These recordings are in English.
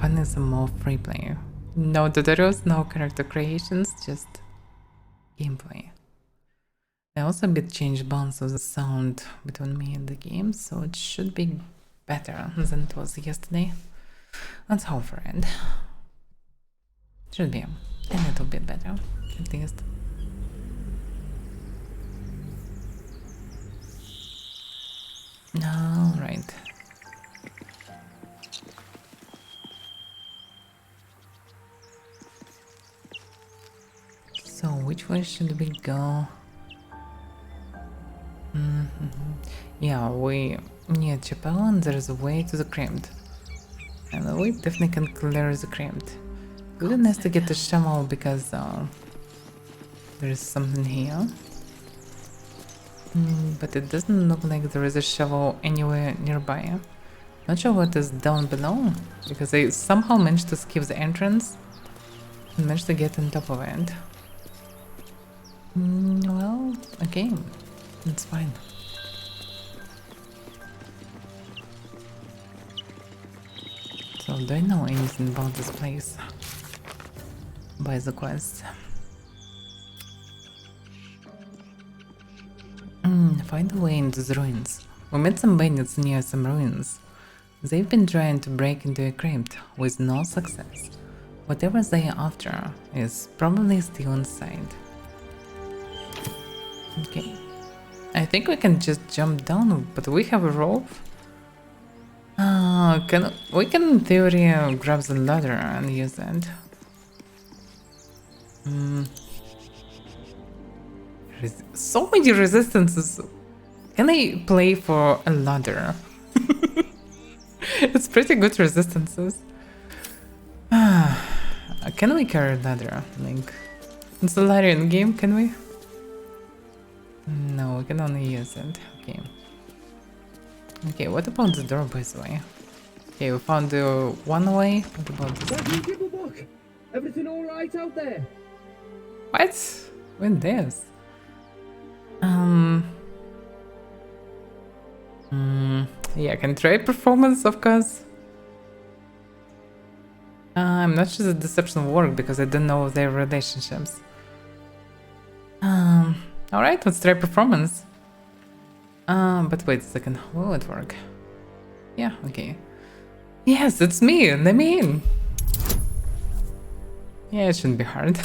fun is more free play. No tutorials, no character creations, just gameplay. I also a bit changed balance of the sound between me and the game, so it should be better than it was yesterday. Let's hope for it. Should be a little bit better, at least. Alright. So, which way should we go? Yeah, we near Chapel and there's a way to the crypt. And we definitely can clear the crypt. Really nice to get the shovel because there is something here. But it doesn't look like there is a shovel anywhere nearby. Not sure what is down below, because I somehow managed to skip the entrance and managed to get on top of it. Well, okay, it's fine. So, do I know anything about this place? By the quest. Find a way into the ruins. We met some bandits near some ruins. They've been trying to break into a crypt with no success. Whatever they are after is probably still inside. Okay. I think we can just jump down, but we have a rope. We can in theory grab the ladder and use it. So many resistances. Can I play for a ladder? It's pretty good resistances. Can we carry a ladder? Like, it's a ladder in game, can we? No, we can only use it. Okay. Okay, what about the door, by the way? Okay, we found the one way. What about this? Everything all right out there? What? When this? Yeah, I can try performance, of course. I'm not sure the deception work because I don't know their relationships. Alright, let's try performance. But wait a second, will it work? Yeah, okay. Yes, it's me, let me in. Yeah, it shouldn't be hard.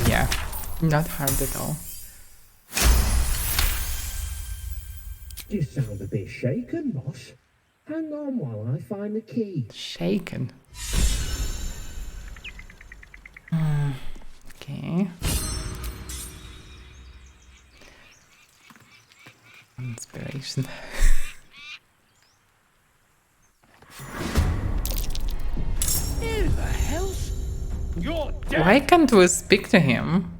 Yeah, not hard at all. You sound a bit shaken, boss. Hang on while I find the key. Shaken. Okay. Inspiration. Who the hell's... You're dead! Why can't we speak to him?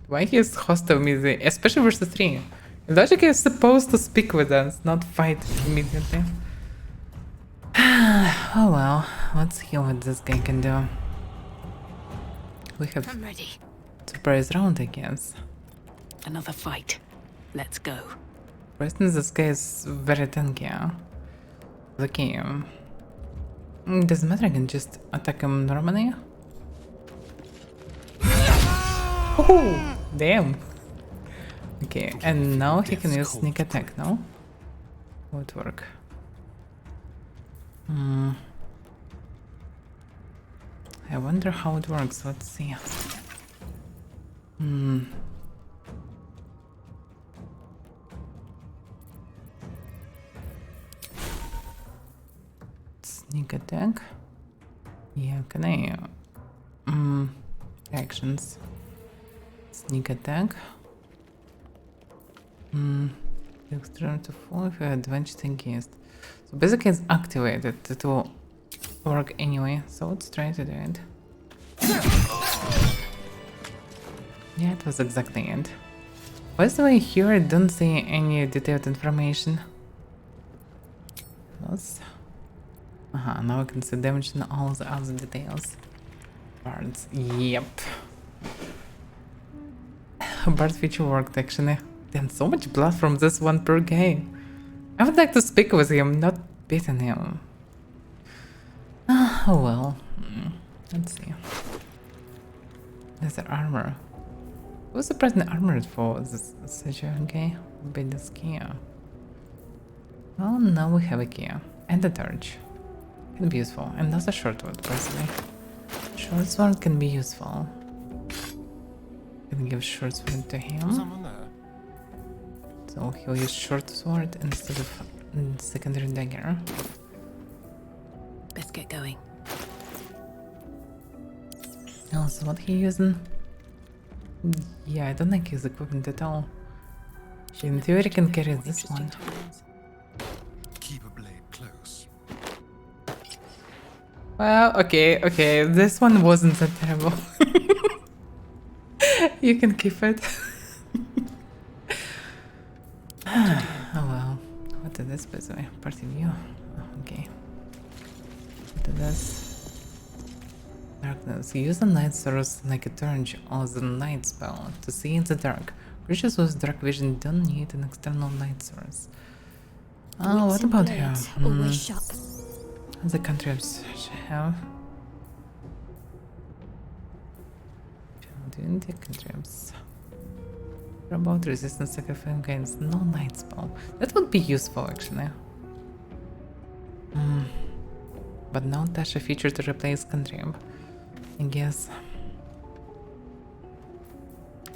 Why he is hostile with me, especially versus 3? Logic is supposed to speak with us, not fight immediately. Oh well, let's see what this guy can do. We have I'm ready. surprise round, I guess. Another fight. Let's go. First, this guy is very tanky. Okay. Doesn't matter, I can just attack him normally. Oh, damn. Okay, and now he can use sneak attack, no? Would work. I wonder how it works, let's see. Sneak attack. Yeah, can I... actions. Sneak attack. Extreme to 4 if you advanced against. So basically it's activated. It will work anyway. So let's try to do it. Yeah, it was exactly it. By the way, here I don't see any detailed information. Plus... now I can see damage and all the other details. Bards, yep. Bard feature worked actually. Damn, so much blood from this one per guy. I would like to speak with him, not beaten him. Ah, oh well. Let's see. Leather armor. I was surprisingly armored for this such a okay big skier. Well, now we have a key and a torch. Can be useful, and that's a short sword, personally. Short sword can be useful. Can give short sword to him. Someone there? So he'll use short sword instead of secondary dagger. Best get going. Oh, so what he using? Yeah, I don't like his equipment at all. In theory, can carry this one. Keep a blade close. Well, okay, this one wasn't that terrible. You can keep it. Oh well. What is this, by the way? Party view? Oh, okay. What is this? Darkness. Use a night source like a torch or the night spell to see in the dark. Creatures with dark vision don't need an external light source. Oh, what about her? Always sharp. The cantrips she have. Doing the cantrips. What about resistance sacrifice against no night spell? That would be useful actually. But no dash a feature to replace cantrip. I guess.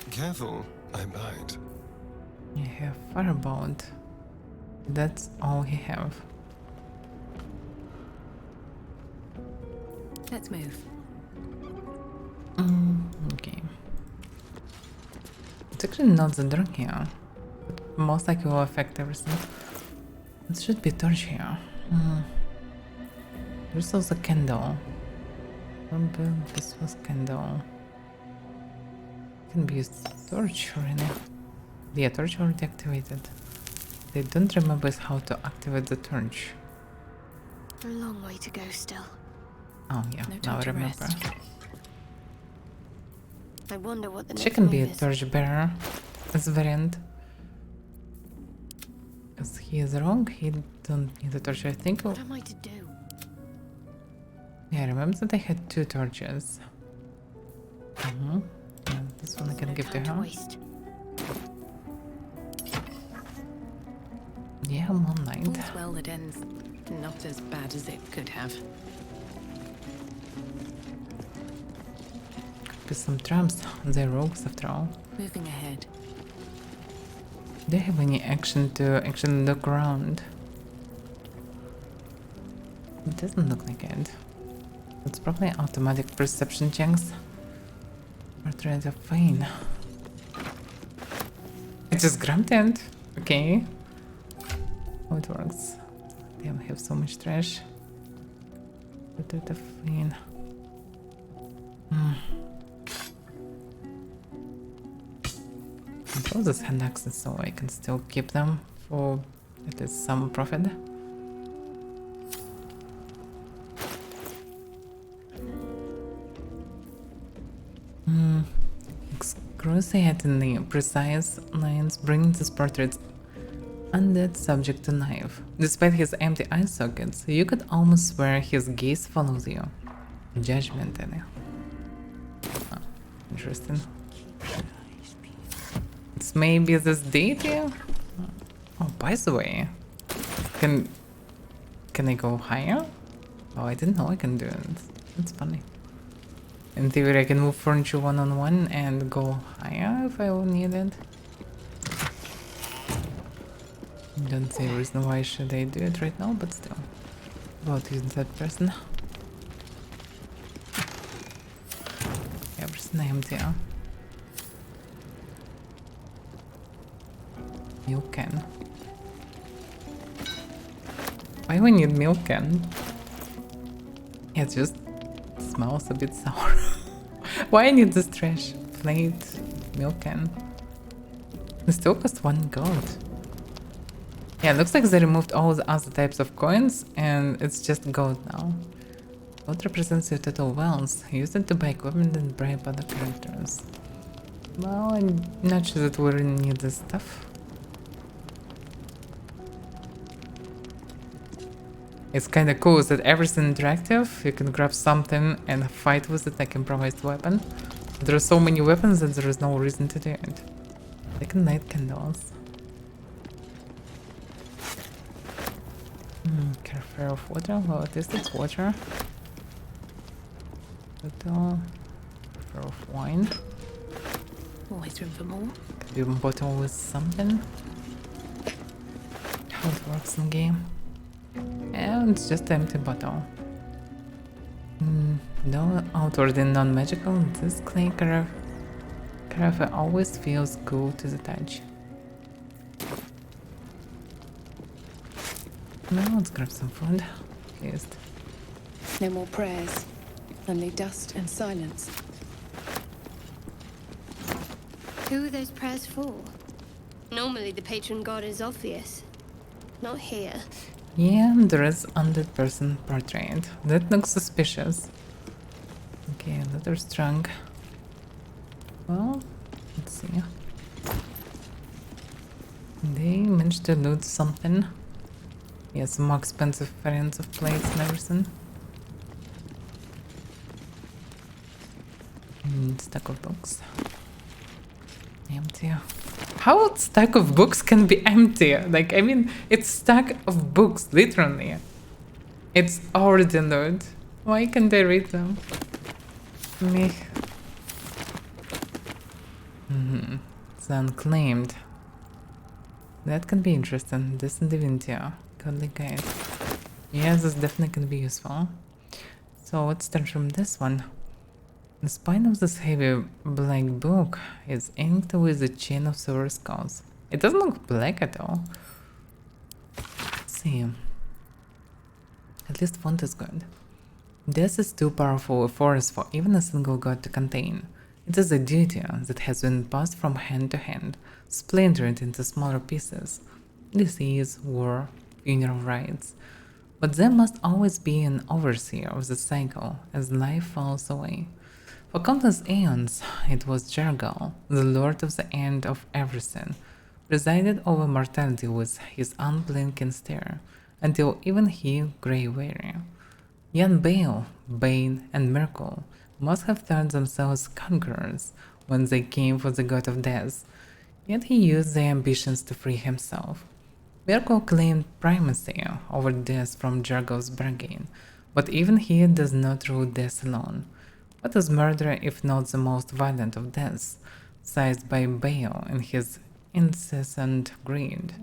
Careful, I bite. You have firebolt. That's all he have. Let's move. Okay. It's actually not the dark here. But most likely will affect everything. It should be torch here. There's also candle. Remember, this was candle. Can be used torch really. Yeah, torch already activated. They don't remember how to activate the torch. A long way to go still. Oh yeah, No now time I to remember. rest. I wonder what the She next can be a move is. torch bearer as a variant. Because he is wrong, he don't need a torch, I think. What am I to do? Yeah, I remember that I had 2 torches. Yeah, this one I can No give to time to her. waste. Yeah, I'm on night. All's well that ends not as bad as it could have. Could be some traps. They're rogues after all. Moving ahead. Do they have any action to actually look around? It doesn't look like it. It's probably automatic perception checks. Portrait of Fane. I just grabbed it. Okay. How it works. Damn, I have so much trash. Portrait of Fane. Control this hand axes so I can still keep them for at least some profit. Excruciatingly precise lines bring this portrait undead subject to Nave. Despite his empty eye sockets, you could almost swear his gaze follows you. Judgment in it. Oh, interesting. It's maybe this deity? Oh, by the way, can I go higher? Oh, I didn't know I can do it. That's funny. In theory, I can move furniture one-on-one and go higher if I will need it. Don't see a reason why should I do it right now, but still. About using that person. Everything empty. Milk can. Why we need milk can? It just smells a bit sour. Why I need this trash? Plate, milk can. It still cost 1 gold. Yeah, it looks like they removed all the other types of coins and it's just gold now. Gold represents your total wealth. Use it to buy equipment and bribe other characters. Well, I'm not sure that we really need this stuff. It's kind of cool that everything interactive. You can grab something and fight with it like improvised weapon. There are so many weapons that there is no reason to do it. Like night candles. Careful of water. Well, at least it's water. Bottle. Careful of wine. Always room for more. Could be a bottle with something. How it works in game. And it's just an empty bottle. No outwardly non-magical. This clay carafe always feels cool to the touch. Now let's grab some food. At least. No more prayers. Only dust and silence. Who are those prayers for? Normally the patron god is obvious. Not here. Yeah, there is undead person portrait. That looks suspicious. Okay, letter strong. Well, let's see. They managed to loot something. Yes, more expensive variants of plates and everything. Stack of books. Empty. How a stack of books can be empty? Like, I mean, it's stack of books, literally. It's already loot. Why can't I read them? Me. It's unclaimed. That can be interesting. This in Divinity. Godly guide. Yeah, this definitely can be useful. So let's start from this one. The spine of this heavy black book is inked with a chain of silver skulls. It doesn't look black at all. Let's see. At least font is good. This is too powerful a force for even a single god to contain. It is a duty that has been passed from hand to hand, splintered into smaller pieces. Disease, war, funeral rites. But there must always be an overseer of the cycle as life falls away. For countless aeons, it was Jargal, the lord of the end of everything, presided over mortality with his unblinking stare, until even he grew weary. Young Bale, Bane, and Merkel must have thought themselves conquerors when they came for the god of death, yet he used their ambitions to free himself. Merkel claimed primacy over death from Jargal's bargain, but even he does not rule death alone. What is murder if not the most violent of deaths, seized by Bale in his incessant greed?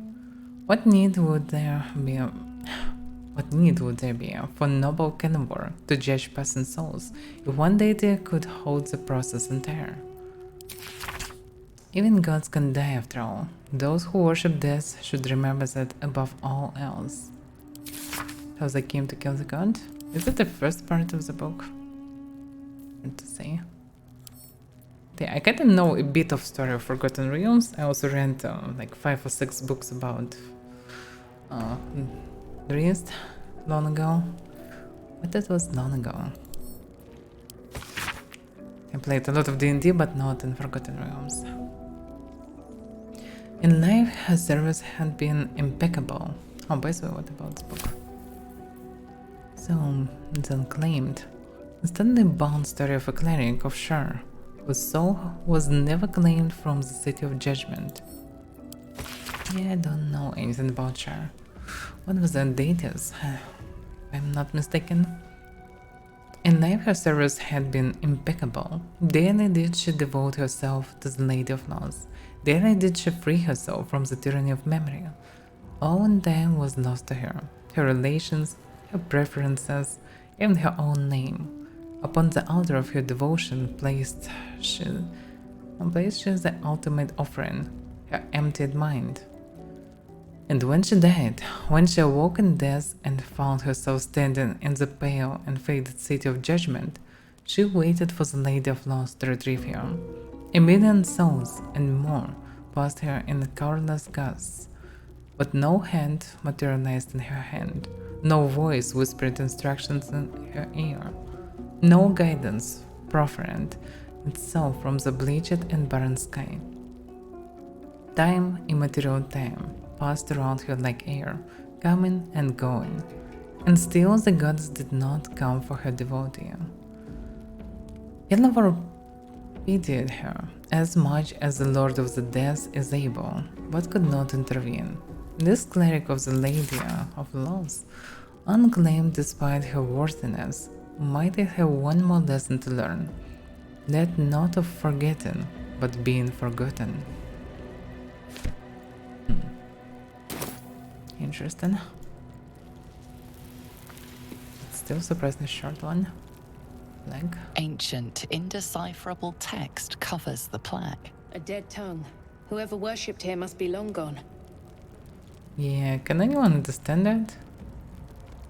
What need would there be for noble carnivore to judge passing souls if one deity could hold the process entire? Even gods can die after all. Those who worship death should remember that above all else. How they came to kill the god? Is it the first part of the book? To say. Yeah, I kind of know a bit of story of Forgotten Realms. I also read like 5 or 6 books about the rest long ago. But that was long ago. I played a lot of D&D, but not in Forgotten Realms. In life, her service had been impeccable. Oh, by the way, what about this book? So, it's unclaimed. The suddenly bound story of a cleric of Shar was never claimed from the City of Judgment. Yeah, I don't know anything about Shar. What was the deities? If I'm not mistaken. In life her service had been impeccable. Daily did she devote herself to the Lady of Loss. Daily did she free herself from the tyranny of memory. All in time was lost to her. Her relations, her preferences, even her own name. Upon the altar of her devotion placed she the ultimate offering, her emptied mind. And when she died, when she awoke in death and found herself standing in the pale and faded City of Judgment, she waited for the Lady of Loss to retrieve her. 1,000,000 souls and more passed her in countless gusts, but no hand materialized in her hand, no voice whispered instructions in her ear. No guidance proffered itself from the bleached and barren sky. Time, immaterial time, passed around her like air, coming and going. And still the goddess did not come for her devotee. He never pitied her as much as the Lord of the Death is able, but could not intervene. This cleric of the Lady of Loves, unclaimed despite her worthiness, might have one more lesson to learn. That not of forgetting, but being forgotten. Interesting. Still surprisingly short one. Blank. Ancient, indecipherable text covers the plaque. A dead tongue. Whoever worshipped here must be long gone. Yeah, can anyone understand that?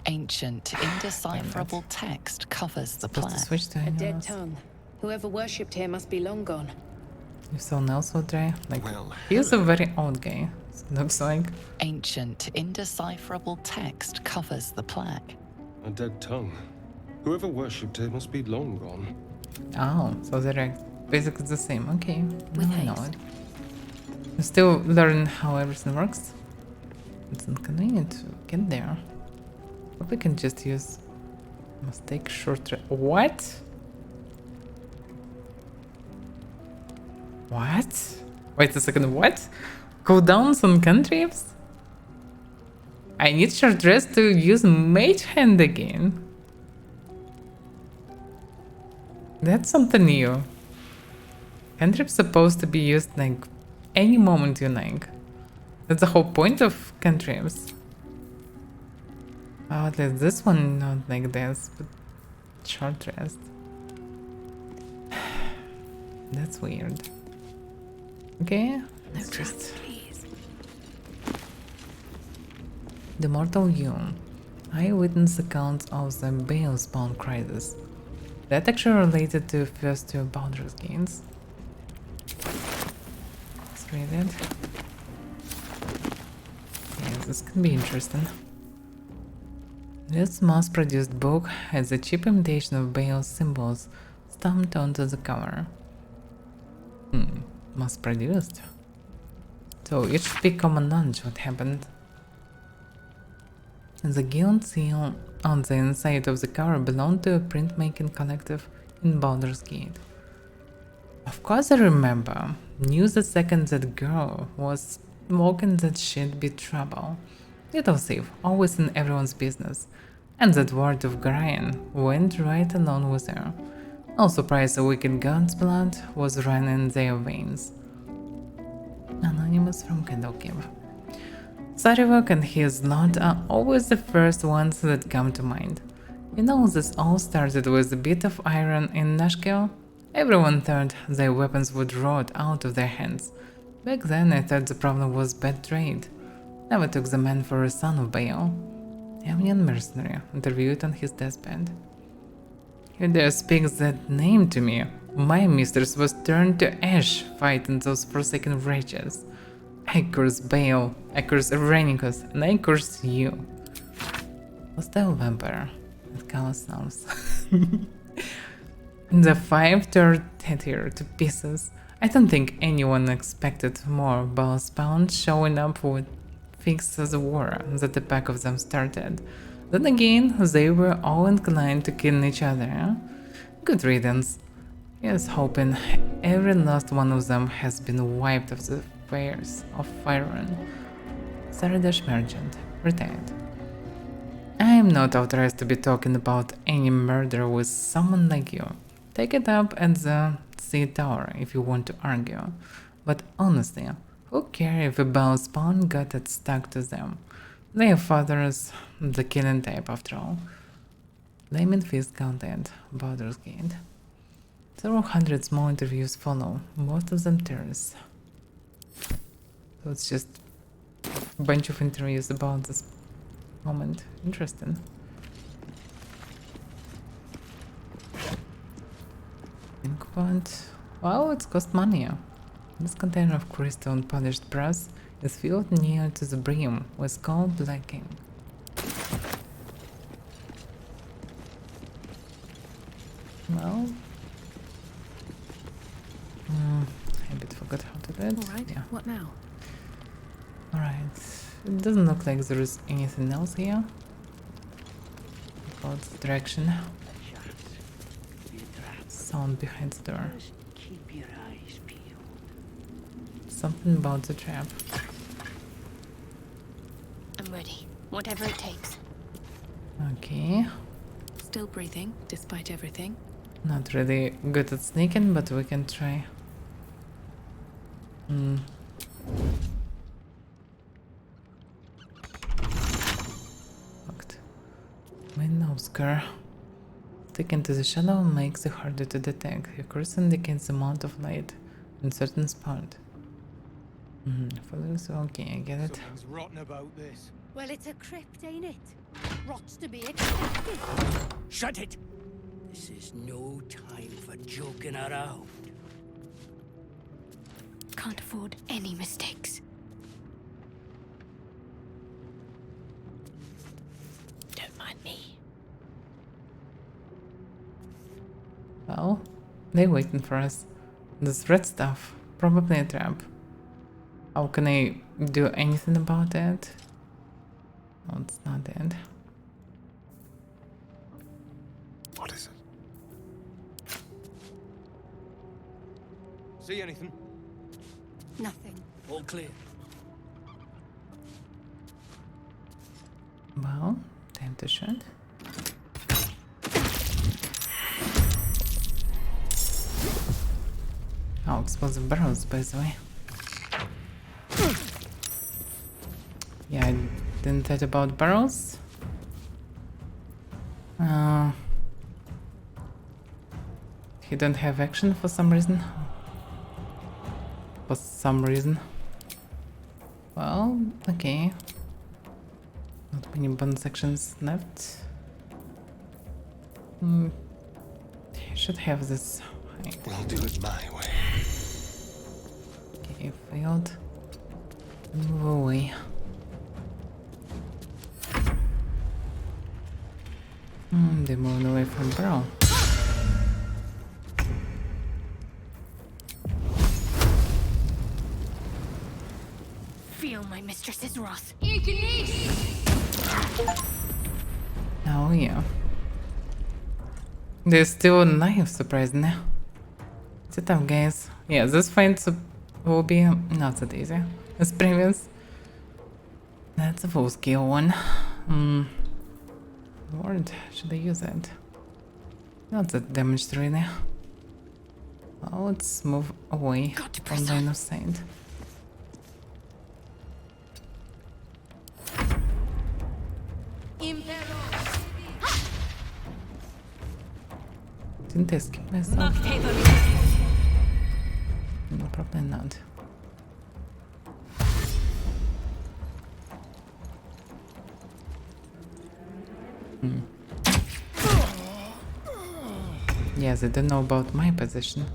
Ancient, indecipherable text covers the Supposed to plaque. switch to A anyone dead else? tongue. Whoever worshipped here must be long gone. If someone else will try, like, Well, he's a very old guy, looks like. Ancient, indecipherable text covers the plaque. a dead tongue. Whoever worshipped it must be long gone. Oh, so they're basically the same. Okay, With now I know haste. it. You still learn how everything works. It's inconvenient to get there. But we can just use mistake short. What? What? Wait a second. What? Cooldowns on cantrips? I need short rest to use Mage Hand again. That's something new. Cantrips supposed to be used like any moment you like. That's the whole point of cantrips. Oh, at least this one not like this, but short rest. That's weird. Okay, let's just... The Mortal You. Eyewitness accounts of the Bale spawn crisis. That actually related to first two Baldur's games. Let's read it. Yeah, this can be interesting. This mass-produced book has a cheap imitation of Bale's symbols stamped onto the cover. Mass-produced. So it should be common knowledge what happened. The guild seal on the inside of the cover belonged to a printmaking collective in Baldur's Gate. Of course I remember. Knew the second that girl was walking that shit be trouble. Little thief, always in everyone's business. And that word of Garion went right along with her. No surprise the wicked god's blood was running in their veins. Anonymous from Candlekeep. Sarivok and his lot are always the first ones that come to mind. You know, this all started with a bit of iron in Nashkel. Everyone thought their weapons would rot out of their hands. Back then I thought the problem was bad trade. Never took the man for a son of Baal. Yamnian mercenary, interviewed on his deathbed. You dare speak that name to me. My mistress was turned to ash fighting those forsaken wretches. I curse Baal, I curse Irenicus, and I curse you. Hostile vampire. That callous sounds. The five tore Tetir to pieces. I don't think anyone expected more Baal spawn showing up would fix the war that the pack of them started. Then again, they were all inclined to kill each other. Good riddance. Here's hoping every last one of them has been wiped off the face of Fyron. Saradash Merchant, retired. I am not authorized to be talking about any murder with someone like you. Take it up at the Sea Tower if you want to argue. But honestly, who cares if a Baal spawn got it stuck to them? Their father's the killing type after all. Flaming Fist content, Baldur's Gate. Several hundred small interviews follow, most of them terrorists. So it's just a bunch of interviews about this moment. Interesting. Ink font. Wow, it's cost money. This container of crystal and polished brass is filled near to the brim with cold black ink. Well, I bit forgot how to do it. Alright, Yeah. what now? Alright. It doesn't look like there is anything else here. about the direction. Sound behind the door. Keep your eyes peeled. Something about the trap. I'm ready. Whatever it takes. Okay. Still breathing, despite everything. Not really good at sneaking, but we can try. Locked. Window scar. Stick into the shadow makes it harder to detect. Your cursor indicates the amount of light in certain spot. Follows. Okay, I get it. Something's rotten about this. Well, it's a crypt, ain't it? Rots to be expected. Shut it! This is no time for joking around. Can't afford any mistakes. Don't mind me. Well, they're waiting for us. This red stuff. Probably a trap. How can I do anything about it? No, it's not it. What is it? See anything? Nothing. All clear. Well, time to shoot. Oh, explosive barrels, by the way. Yeah, I didn't think about barrels. He don't have action for some reason. For some reason. Well, okay. Not many bonus actions left. He should have this. We'll do it my way. Okay, failed. Move away. They moved away from Bro. Feel my mistress's wrath. Oh yeah. There's still a knife, surprisingly. It's a tough, guys. Yeah, this fight will be not that easy as previous. That's a full skill one. Lord, should I use it? Not that damaged really. Well, let's move away from line of sight. Didn't I skip myself? No, probably not. Yes, I don't know about my position.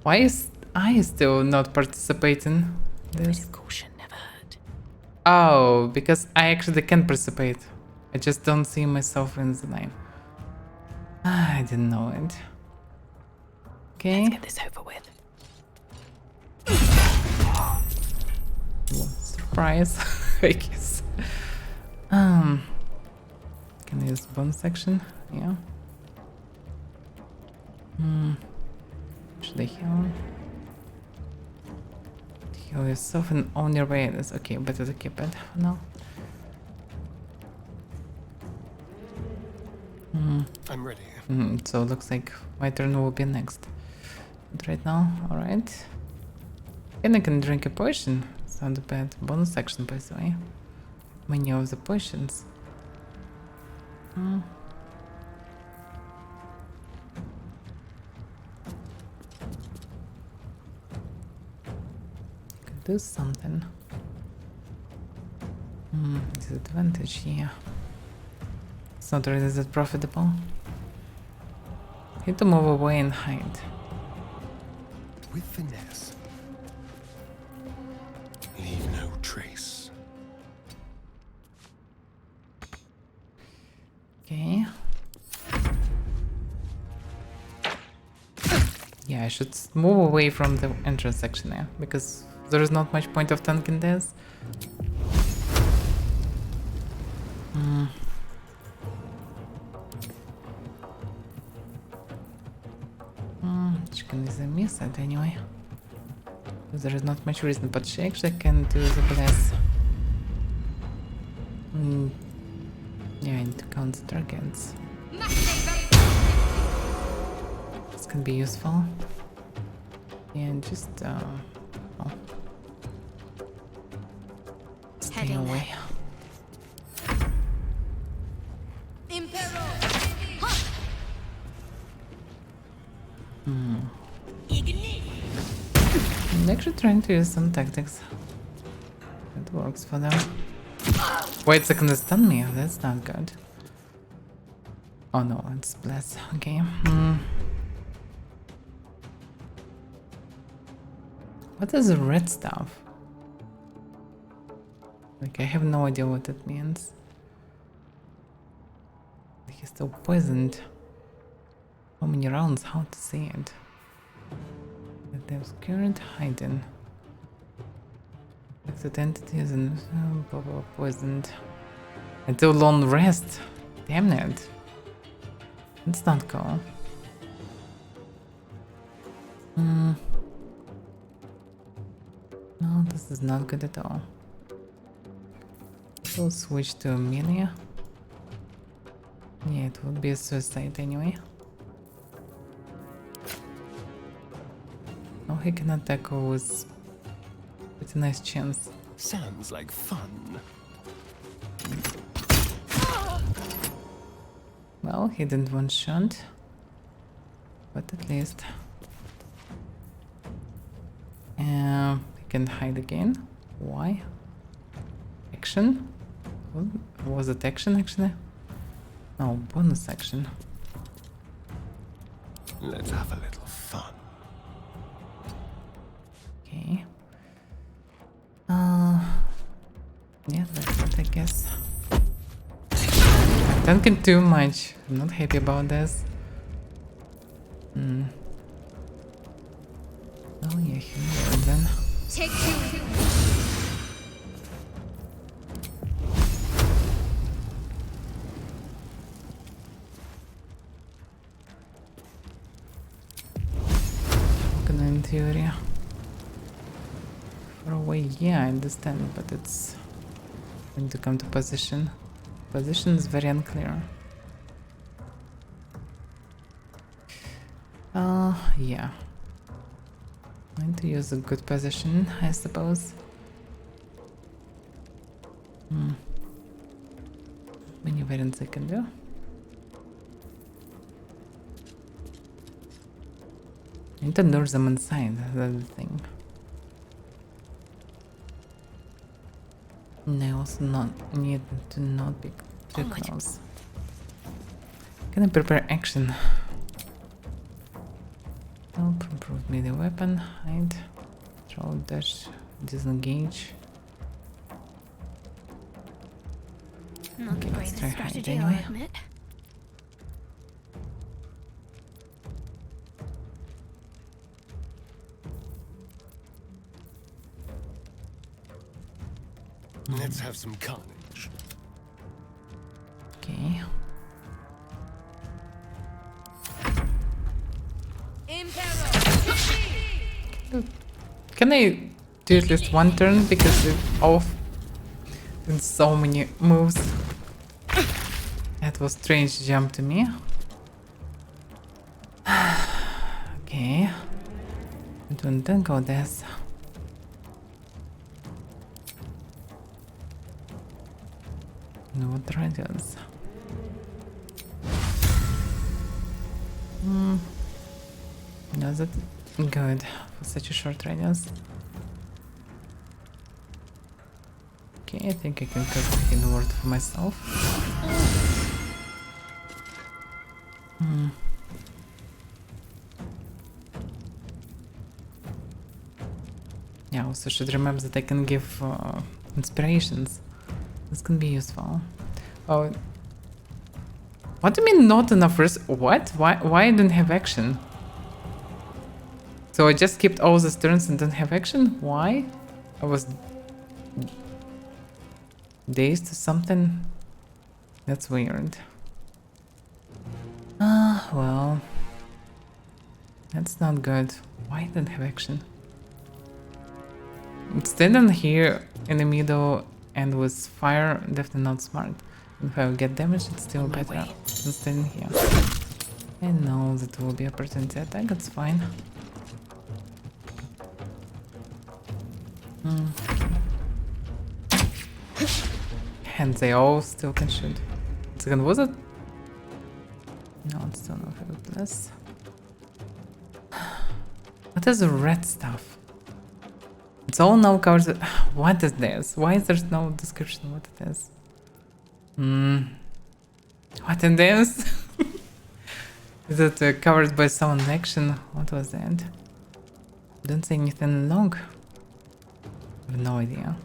Why is I still not participating? This Caution never hurt. Oh, because I actually can participate. I just don't see myself in the line. I didn't know it. Okay. Let's get this over with. Well, surprise, I guess. Can I use bonus section? Yeah. Should I heal? Heal yourself and on your way. That's okay, better to keep it for now. I'm ready. So looks like my turn will be next. But right now, alright. And I can drink a potion. It's not bad. Bonus action, by the way. Many of the potions. Could do something. Disadvantage here. It's not really that profitable. Need to move away and hide. With finesse. Leave no trace. Okay. Yeah, I should move away from the entrance section now, because there is not much point of tanking this. Chicken is a miss it anyway. There is not much reason, but she actually can do the bless. Yeah, I need to count the targets. This can be useful. And just oh. Stay Heading away. I'm actually trying to use some tactics. It works for them. Wait a second, they stun me. That's not good. Oh no, it's bless. Okay. What is the red stuff? Like, I have no idea what it means. He's still poisoned. How many rounds? How to say it? There's current hiding. Affected entities and poisoned. Until long rest. Damn it. It's not cool. No, this is not good at all. We'll switch to Amelia. Yeah, it would be a suicide anyway. Oh, he can attack with a nice chance. Sounds like fun. Well, he didn't one shot, but at least he can hide again. Why? Action? Was it action actually? No, bonus action. Let's have a little fun. Okay. Yeah, that's it, I guess. I'm tanking too much. I'm not happy about this. Oh yeah, here then. Take two. Gonna in theory. Far away, yeah, I understand, but it's going to come to position. Position is very unclear. Yeah. I need to use a good position, I suppose. Many variants I can do. I need to lure them inside, that's the thing. And I also need to not be too close. Can I prepare action? Help, improve melee weapon, hide, throw, dash, disengage. Not Okay, the let's greatest try hide strategy, anyway. I'll admit. Let's have some carnage. Okay. Can I do at least one turn because it's off in so many moves? That was strange jump to me. Okay. Don't go this. No dragons. No, that's good for such a short radius. Okay, I think I can cut in word for myself. Yeah, also should remember that I can give inspirations. This can be useful. Oh, what do you mean not enough what? Why I don't have action? So I just skipped all these turns and don't have action? Why? I was dazed or something? That's weird. Well. That's not good. Why didn't have action? Standing here in the middle and with fire, definitely not smart. If I will get damage, it's still better than standing here. I know that will be opportunity attack, it's fine. And they all still can shoot. Second, was it? No, it's still not helpless. What is the red stuff? It's all now covered. What is this? Why is there no description what it is? What it is? Is it covered by sound action? What was that? Don't say anything long. I have no idea.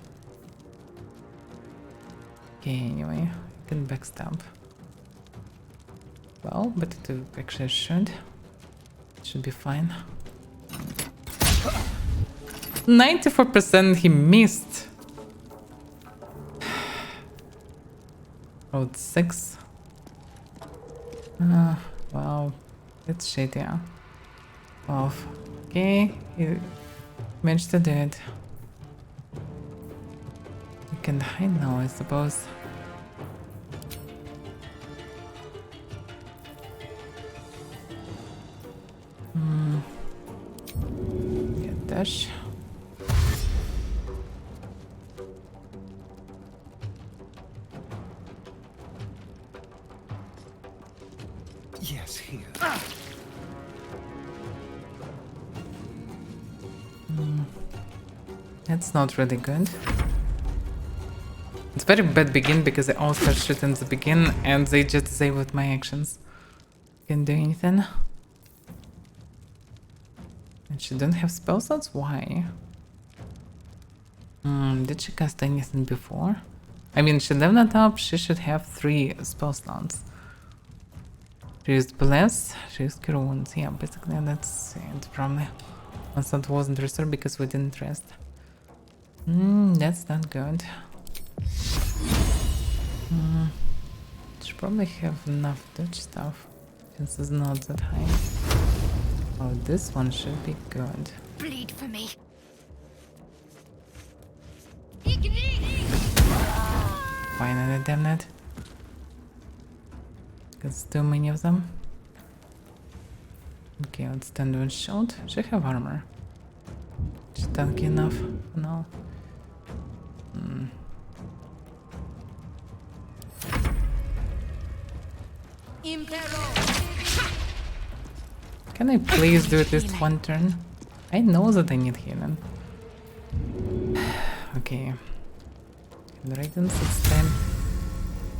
Okay, anyway, I can backstab. Well, but it actually should. It should be fine. 94% he missed. Road 6. Wow, it's shitty. Yeah. Off. Okay, he managed to do it. You can hide now, I suppose. Get dash. Yes, here. That's not really good. It's very bad begin because they all start shooting at the begin and they just disabled my actions. Can't do anything. And she don't have spell slots? Why? Did she cast anything before? I mean, she leveled up, she should have 3 spell slots. She used Bless, she used Cure Wounds. Yeah, basically that's it, probably. One slot wasn't restored because we didn't rest. That's not good. Should probably have enough dodge stuff, since it's not that high. Oh, this one should be good. Bleed for me. Finally, damn it. There's too many of them. Okay, let's stand one shot. She have armor. She's tanky enough for now. Can I please do at least one turn? I know that I need healing. Okay. Dragons, it's time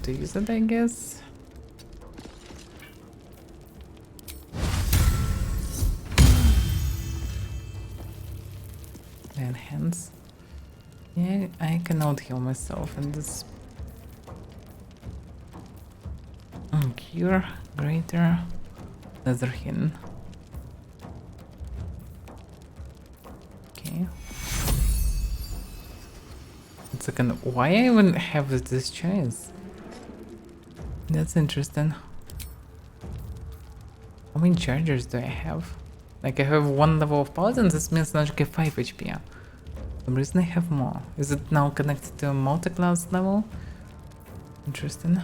to use it, I guess. Hands. Yeah, I cannot heal myself in this. Cure, greater, leather hin. Okay. Second, why I even have this choice? That's interesting. How many chargers do I have? Like I have 1 level of paladin, this means I get 5 HP. For some reason I have more. Is it now connected to a multi-class level? Interesting.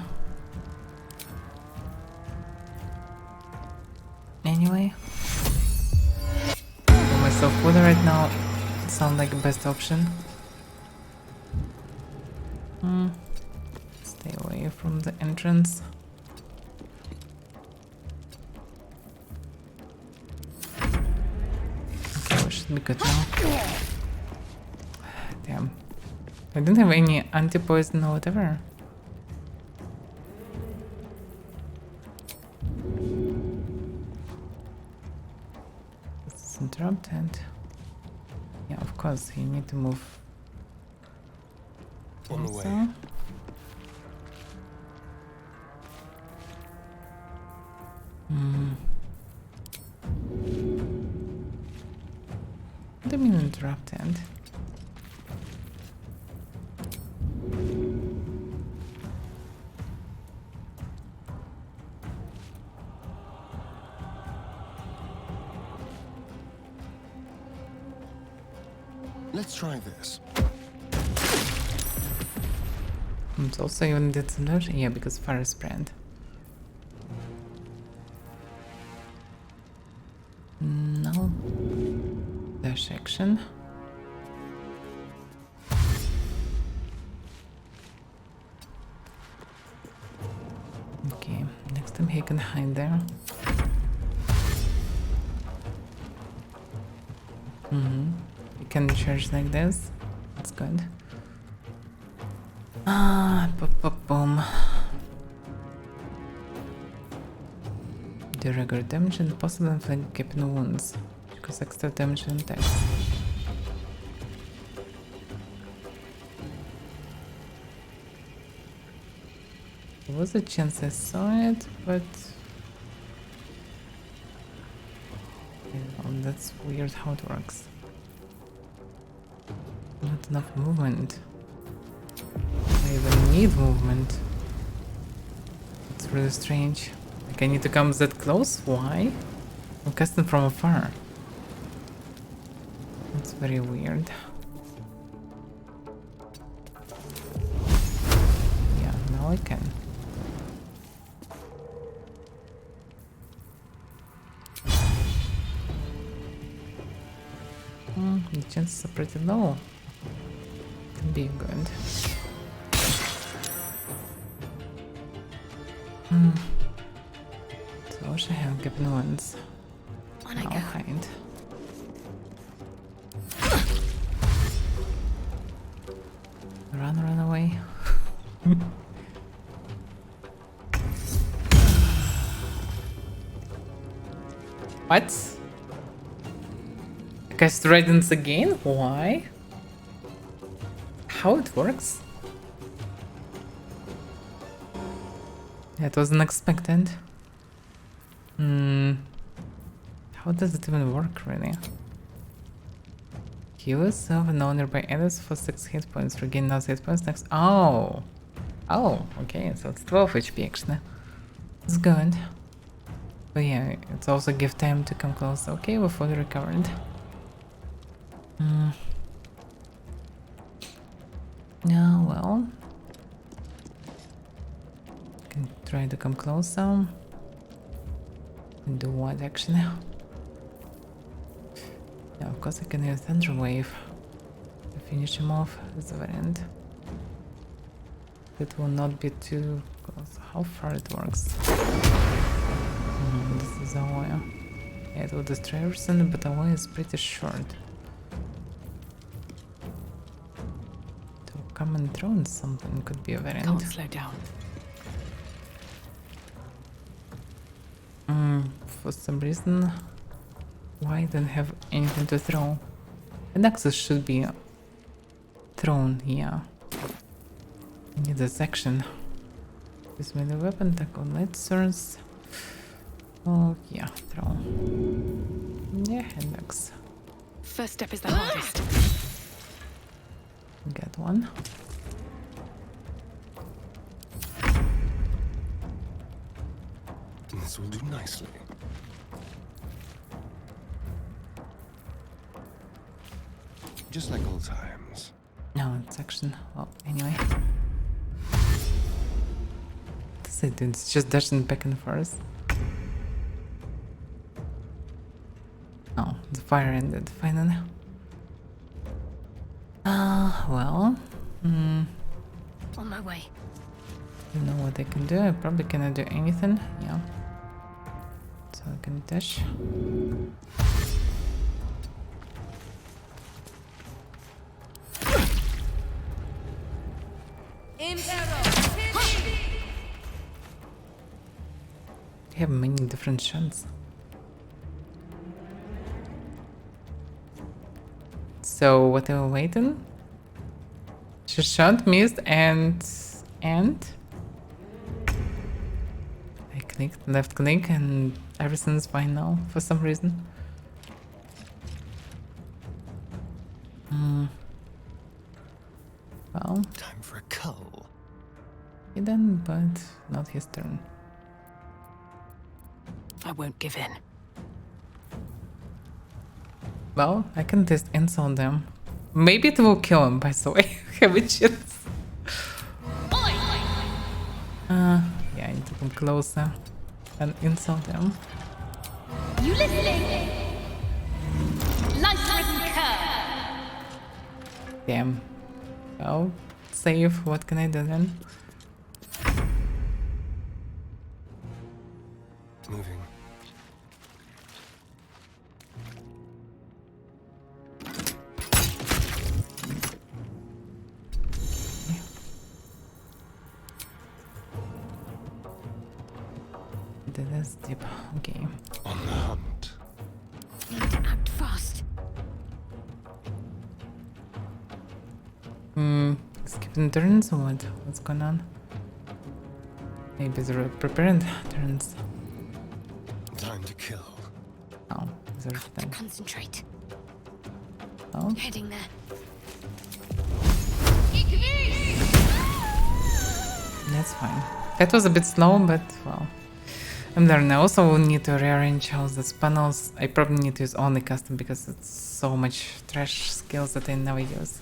Anyway. For myself food right now sound like the best option. Stay away from the entrance. Okay, we should be good now. Damn. I didn't have any anti-poison or whatever. It's interrupted. Yeah, of course, you need to move. On the way. So. What do you mean interrupted? Let's try this. It's also even did some dodge. Yeah, because fire spread. No. Dash action. Okay, next time he can hide there. You can charge like this. That's good. Boom. The regular damage and possible inflict gaping wounds. Because extra damage and attacks. There was a chance I saw it, but that's weird how it works. Not enough movement. I even need movement. It's really strange. Like I need to come that close? Why? I'm casting from afar. That's very weird. Yeah, now I can. The chances are pretty low. Can be good. So she have given ones. On I I'll go. hide. Run away. What? Cast Radiance again? Why? How it works? That wasn't expected. How does it even work, really? Heal yourself and all nearby enemies for 6 hit points. Regain those hit points next. Oh! Oh, okay, so it's 12 HP actually. It's good. But yeah, it's also give time to come close. Okay, we're fully recovered. Yeah, well. Can try to come closer. And do what actually? Yeah, of course I can use Thunder Wave to finish him off as a variant. It will not be too close. How far it works? This is Avaira. Yeah, it will destroy everything, but Avaira is pretty short. To come and throw something could be a variant. Can't slow down. For some reason, why don't have anything to throw? An axis should be thrown, yeah. I need a section. This melee weapon, attack on light source. Oh, yeah, throw. Yeah, hand axe. First step is the hardest. Get one. This will do nicely. Just like old times. No, it's action. Well, anyway. That's it, it's just dashing back and forth. Oh, the fire ended, finally. Well. On my way. You know what I can do? I probably cannot do anything. Yeah. So I can dash. We have many different shots. So what are we waiting? She shot, missed, and I clicked left click and everything's fine now for some reason. Well, Time for a cull. hidden, but not his turn. I won't give in. Well, I can just insult them. Maybe it will kill him, by the way. Have a chance. Yeah, I need to come closer and insult him. You listening? Life-ridden cur. Damn. Well, save. What can I do then? Moving. This is deep. Okay. On the hunt. Need to act fast. Skipping turns or what? What's going on? Maybe they're preparing turns. Time to kill. Oh, they're done. Concentrate. Oh, Heading there. that's fine. That was a bit slow, but well. I'm there now. Also, we'll need to rearrange all these panels. I probably need to use only custom because it's so much trash skills that I never use.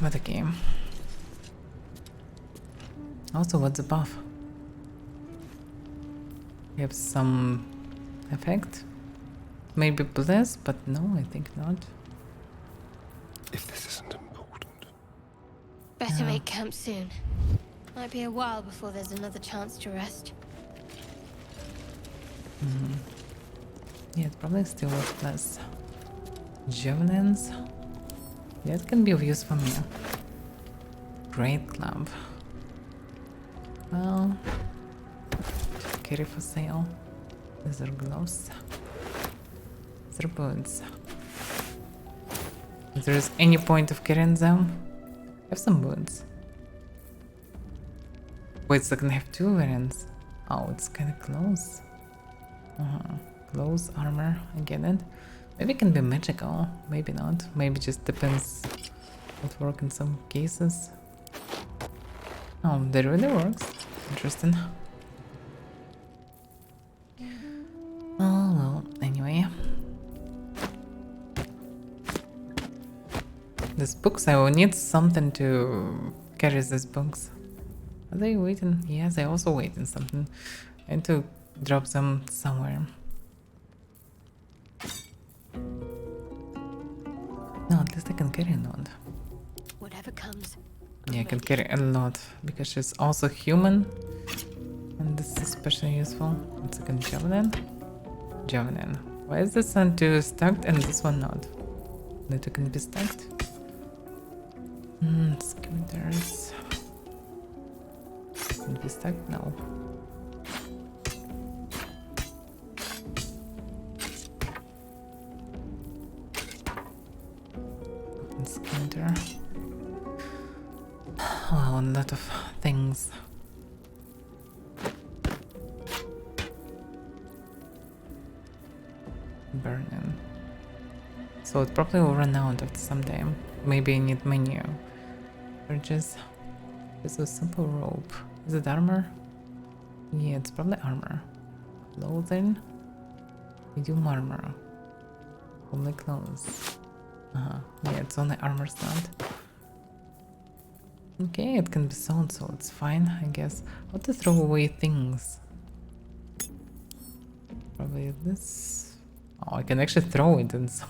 But okay. Also, what's the buff? We have some effect. Maybe bliss, but no, I think not. If this isn't important. Better make camp soon. Might be a while before there's another chance to rest. Yeah, it's probably still with less javelins. That can be of use for me. Great club. Well, carry for sale. These are gloves. These are boots. If there is any point of carrying them, have some boots. Wait, so I can have two variants. Oh, it's kind of close. Close armor, I get it. Maybe it can be magical, maybe not. Maybe just depends. Would work in some cases. Oh, that really works. Interesting. Oh well, anyway. These books, I will need something to carry these books. Are they waiting? Yes, they also waiting something. I need to drop them somewhere. No, at least I can carry a lot. Whatever comes. Yeah, I can carry a lot because she's also human. And this is especially useful. One second, javelin. Javelin. Why is this one two stacked and this one not? The two can be stacked. Scimitars. Can be stacked? No. Scimitar. Wow, a lot of things. Burning. So it probably will run out after some time. Maybe I need menu. Purchase. This is a simple rope. Is it armor? Yeah, it's probably armor. Clothing. Medium armor. Only clothes. Yeah, it's only armor stand. Okay, it can be sold, so it's fine, I guess. How to throw away things? Probably this. Oh, I can actually throw it and so.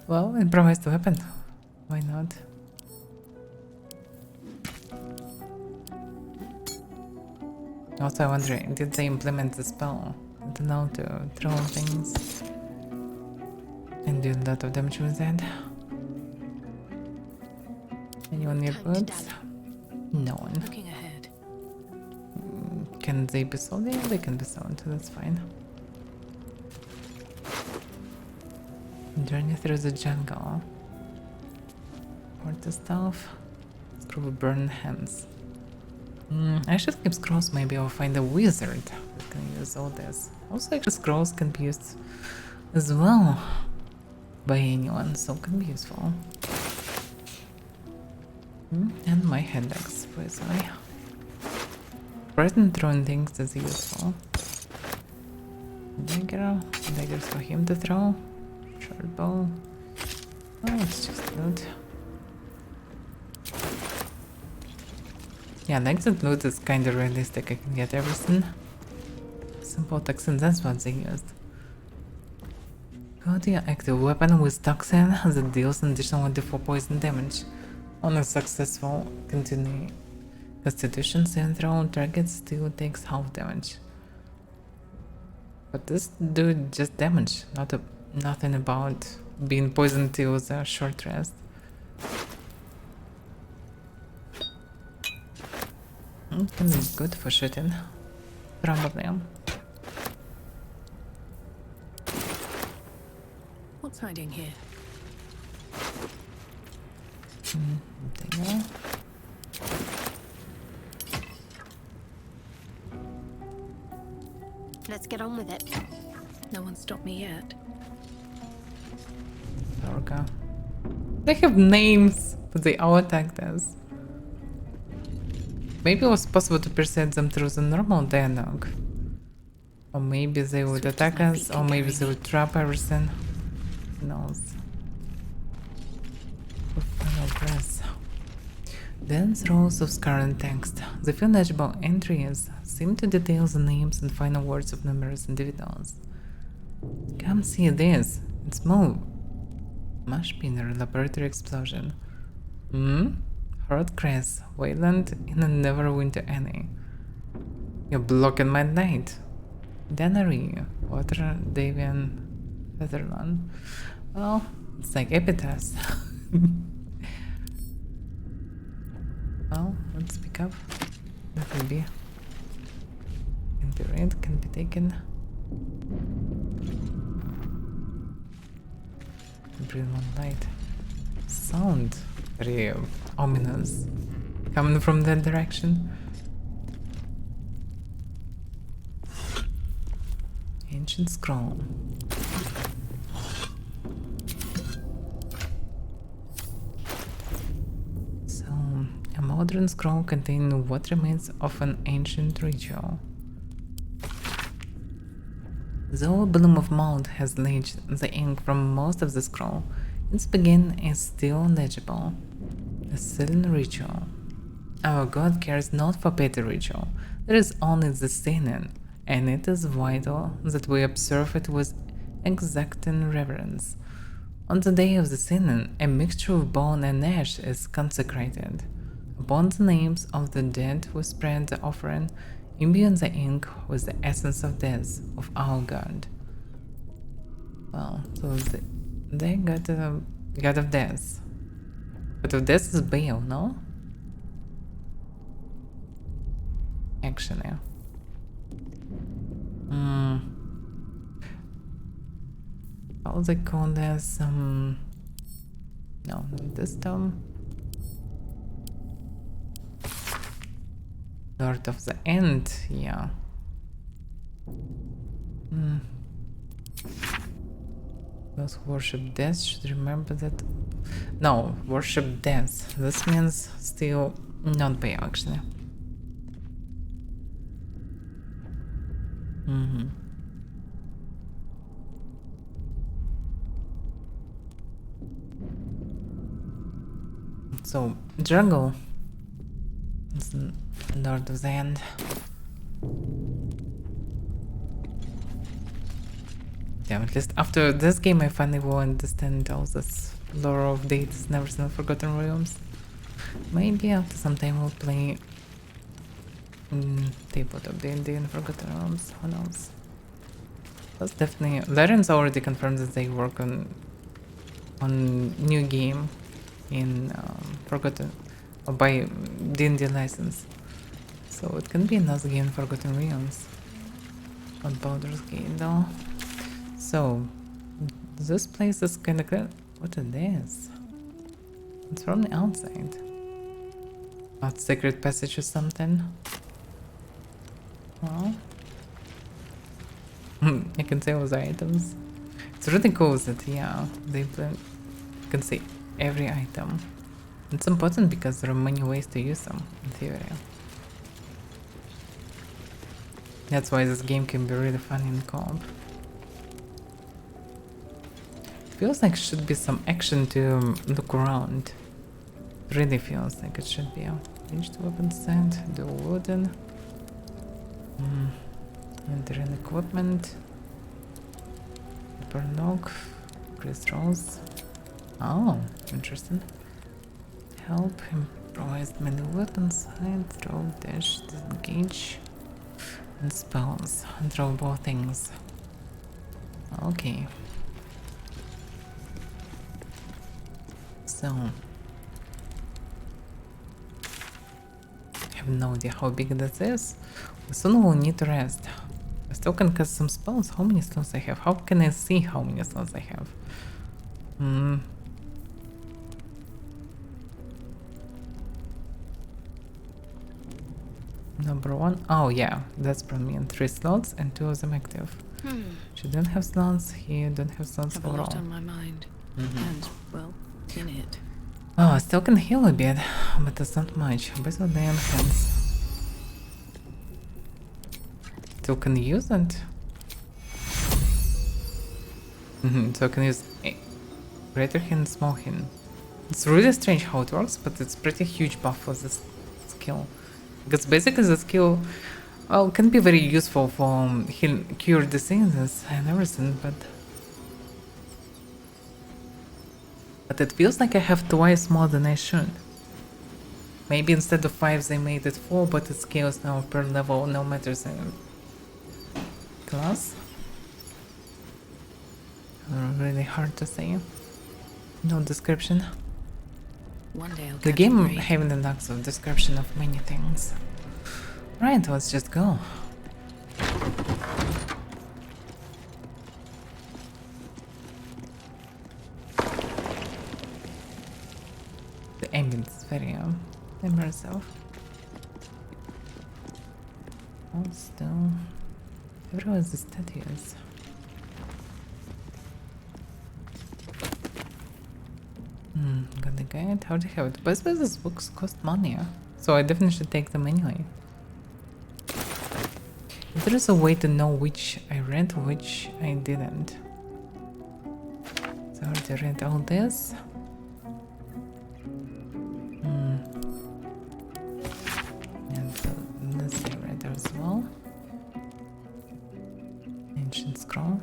Well, improvised weapon. Why not? Also, I wonder, did they implement the spell? I don't know, to throw things and do a lot of damage with that. Anyone need boots? No one. Looking ahead. Can they be sold? Yeah, they can be sold, so that's fine. Journey through the jungle. Porta stuff. Screw burn hands. I should keep scrolls, maybe I'll find a wizard that can use all this. Also, actually, scrolls can be used as well by anyone, so it can be useful. And my hand axe, where's my present throwing things is useful. Dagger, daggers for him to throw. Short bow. Oh, it's just loot. Yeah, like that loot is kinda realistic. I can get everything. Simple toxin, that's what they used. Got the active weapon with toxin that deals an additional 1d4 poison damage on a successful continuing constitution saving throw. Target still takes half damage. But this dude just damage, nothing about being poisoned till the short rest. Can be good for shooting. Probably. What's hiding here? There. Let's get on with it. No one stopped me yet. Orca. They have names, but they all attacked us. Maybe it was possible to persuade them through the normal dialogue. Or maybe they would attack us, or maybe they would trap everything. Who knows? Final press. Dense rows of scarlet text. The few legible entries seem to detail the names and final words of numerous individuals. Come see this. It's moved. Mush pinner laboratory explosion. Hard Crest, Wayland in a Neverwinter Annie. You're blocking my light. Dannery, Water, Davian, Featherland. Well, it's like epitaphs. Well, let's pick up. That will be. Can be read, can be taken. Bring one light. Sound very ominous. Coming from that direction. Ancient scroll. So, a modern scroll containing what remains of an ancient ritual. Though a bloom of mold has leached the ink from most of the scroll, its beginning is still legible. A certain ritual. Our god cares not for petty ritual, there is only the sinning, and it is vital that we observe it with exacting reverence. On the day of the sinning, a mixture of bone and ash is consecrated. Upon the names of the dead we spread the offering, imbuing the ink with the essence of death of our god. Well, so they got a god of death. God of death is Baal, no? Actually. How they call this? No, not this term. Lord of the End, yeah. Those who worship death should remember that. No, worship death. This means still not Baal, actually. So, Jungle is the Lord of the End. Yeah, at least after this game I finally will understand all this lore of dates, never seen Forgotten Realms. Maybe after some time we'll play tabletop D&D in Forgotten Realms, who knows. That's definitely... Larian's already confirmed that they work on new game in Forgotten... or by D&D license. So it can be another game in Forgotten Realms. Not Baldur's Gate though. So, this place is kinda good. What is this? It's from the outside. Not secret passage or something. Well, I can say those items. It's really cool that, yeah, they can see every item. It's important because there are many ways to use them, in theory. That's why this game can be really fun in co-op. Feels like should be some action to look around. Really feels like it should be. Reached weapon set, the wooden. Enter in equipment. Burn log. Chris rolls. Oh, interesting. Help, improvised many weapons, hide, throw, dash, disengage, and spells. Draw both things. Okay. So, I have no idea how big this is. Soon we'll need to rest. I still can cast some spells. How many slots I have? How can I see how many slots I have? Number one. Oh yeah, that's from me. And 3 slots and 2 of them active. She don't have slots. He don't have slots Have a overall. lot on my mind. And, well, in it. Oh, I still can heal a bit, but it's not much. Best of damn hands. Still can use it. So I can use greater hand, small hand. It's really strange how it works, but it's pretty huge buff for this skill. Because basically the skill, well, can be very useful for cure diseases and everything, but it feels like I have twice more than I should. Maybe instead of 5 they made it 4, but it scales now per level, no matter the class. Really hard to say. No description. One day I'll The catch game a break. having a lack of description of many things. Right, let's just go. The ambience is very immersive. Also, everywhere the statues. Got the guide. How do you have it? Best way these books cost money, so I definitely should take them anyway. If there is a way to know which I read, which I didn't. So I already read all this. And this I read as well. Ancient scroll.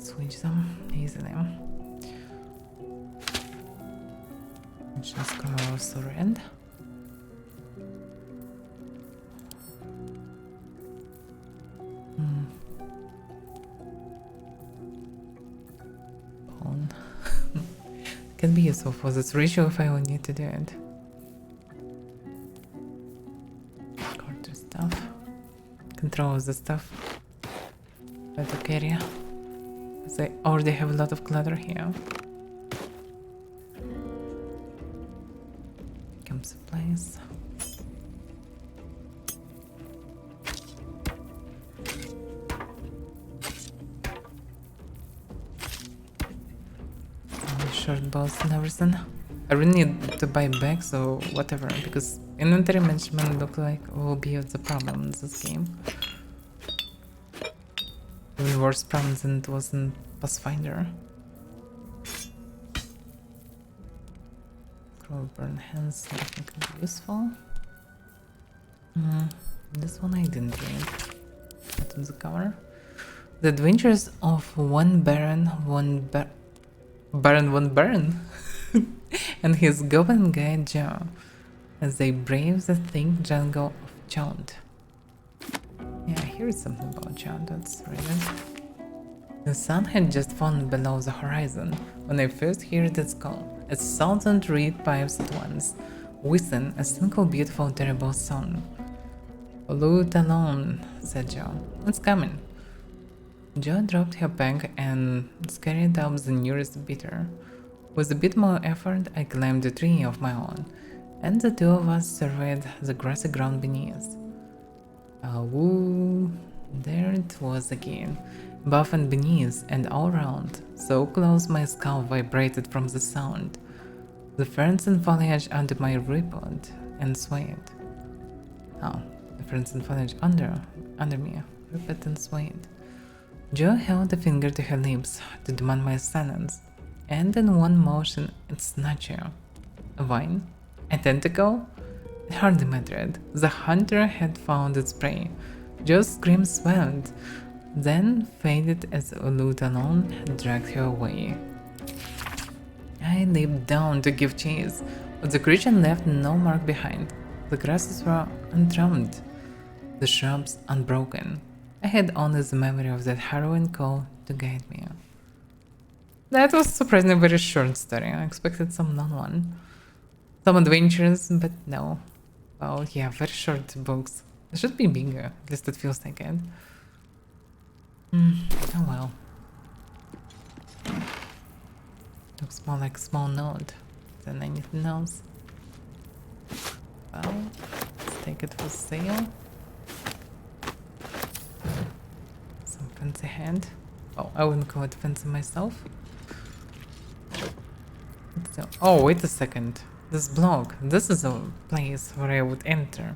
Switch them easily. Just come also red. Pawn. Can be useful for this ritual if I will need to do it. Quarter stuff. Control the stuff. How to carry. I already have a lot of clutter here. Come supplies. Short bows and everything. I really need to buy bags or whatever, because inventory management look like will be the problem in this game. Even worse problem than it was in Pathfinder. Scroll burn hands, something could be useful. This one I didn't read. What's on the cover? The Adventures of one Baron and his goblin guide Joe as they brave the thick jungle of Chaunt. Yeah, here's something about Chaunt, let's read it. The sun had just fallen below the horizon when I first heard its call. 1,000 reed pipes at once, whistling a single beautiful terrible song. "Loot alone," said Joe. "It's coming." Joe dropped her pack and scurried up the nearest bitter. With a bit more effort, I climbed a tree of my own, and the two of us surveyed the grassy ground beneath. Woo! There it was again, above and beneath and all round, so close my skull vibrated from the sound. The ferns and foliage under my rippled and swayed. Oh, the footprints and footage under me. Repeat and swayed. Jo held a finger to her lips to demand my silence, and in one motion it snatched her. A vine? A tentacle? It hardly mattered. The hunter had found its prey. Jo's scream swelled, then faded as Ulut alone dragged her away. I leaped down to give chase, but the creature left no mark behind. The grasses were untrampled, the shrubs unbroken. I had only the memory of that harrowing call to guide me. That was surprisingly very short story. I expected some long one. Some adventures, but no. Oh yeah, very short books. They should be bigger, at least it feels like it. Oh well. Looks more like a small note than anything else. Well, let's take it for sale. Some fancy hand. Oh, I wouldn't call it fancy myself. Oh, wait a second. This block. This is a place where I would enter.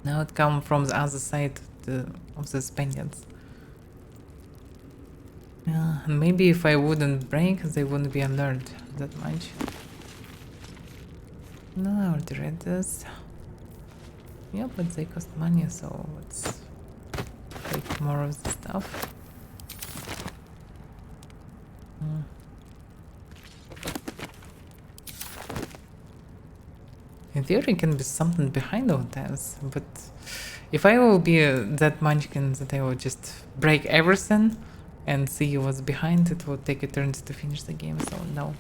Now it comes from the other side of the Spaniards. Yeah, maybe if I wouldn't break, they wouldn't be alert that much. No, I already read this. Yeah, but they cost money, so let's take more of the stuff. In theory, it can be something behind all this, but if I will be that munchkin that I will just break everything and see what's behind, it will take a turn to finish the game, so no.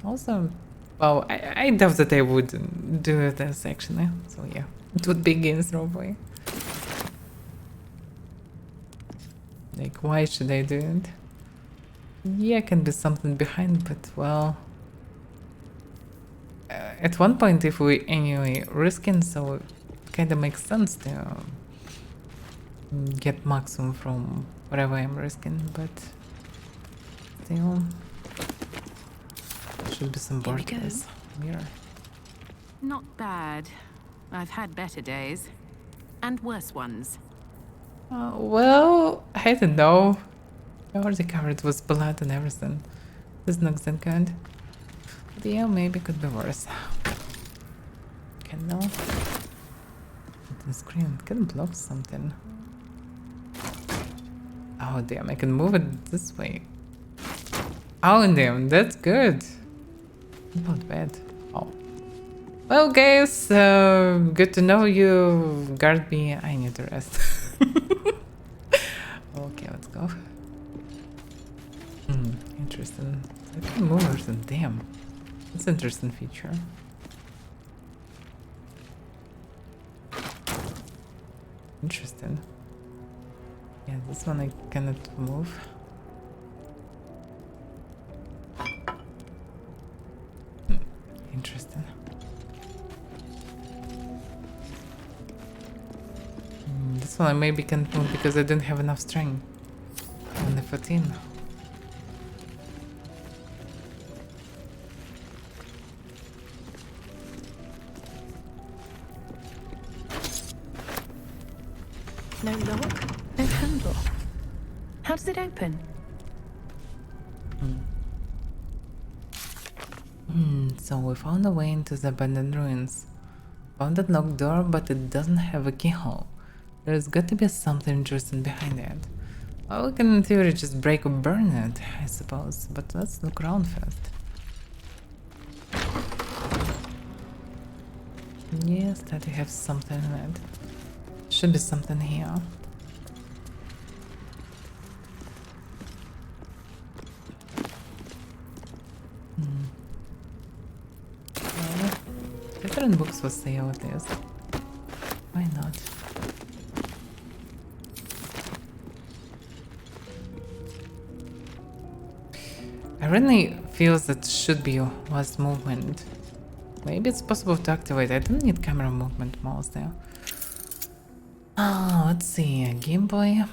Also, well, I doubt that I would do this actually, so yeah, it would be against roleplay. Like, why should I do it? Yeah, can be something behind, but well... at one point, if we anyway risking, so it kinda makes sense to get maximum from whatever I'm risking, but still... should be some borders. Mirror. Not bad. I've had better days. And worse ones. Well, I don't know. I already covered with blood and everything. This looks that good. But yeah, maybe could be worse. Can no. The screen can block something. Oh damn, I can move it this way. Oh damn, that's good. Not bad. Oh. Well guys, good to know you guard me. I need to rest. Okay, let's go. Interesting. I can move everything. Damn. That's an interesting feature. Interesting. Yeah, this one I cannot move. Interesting. This one I maybe can't move because I don't have enough strength. Only 14. No lock, no handle. How does it open? So we found a way into the abandoned ruins. Found that locked door, but it doesn't have a keyhole. There's got to be something interesting behind it. Well, we can in theory just break or burn it, I suppose, but let's look around first. Yes, that we have something in it. Should be something here. Well, different books for sale at least. Why not? I really feel that should be last movement. Maybe it's possible to activate. I don't need camera movement mouse there. Oh, let's see. Game Boy.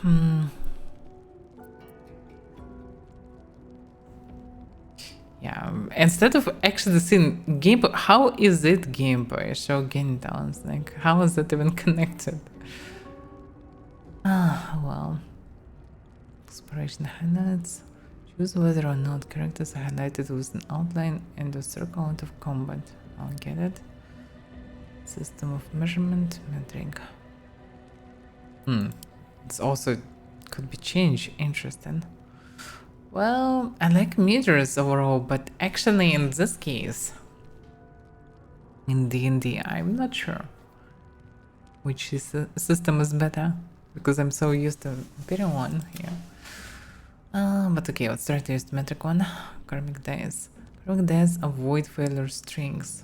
Yeah, instead of actually seeing gameplay, how is it gameplay? Show genitals, like how is it even connected? Ah, well. Exploration highlights. Choose whether or not characters are highlighted with an outline and a circle out of combat. I'll get it. System of measurement, metric. It's also could be changed. Interesting. Well, I like meters overall, but actually in this case, in D&D, I'm not sure which system is better because I'm so used to better one here. But okay, let's start with metric one. Karmic dice. Karmic dice avoid failure strings.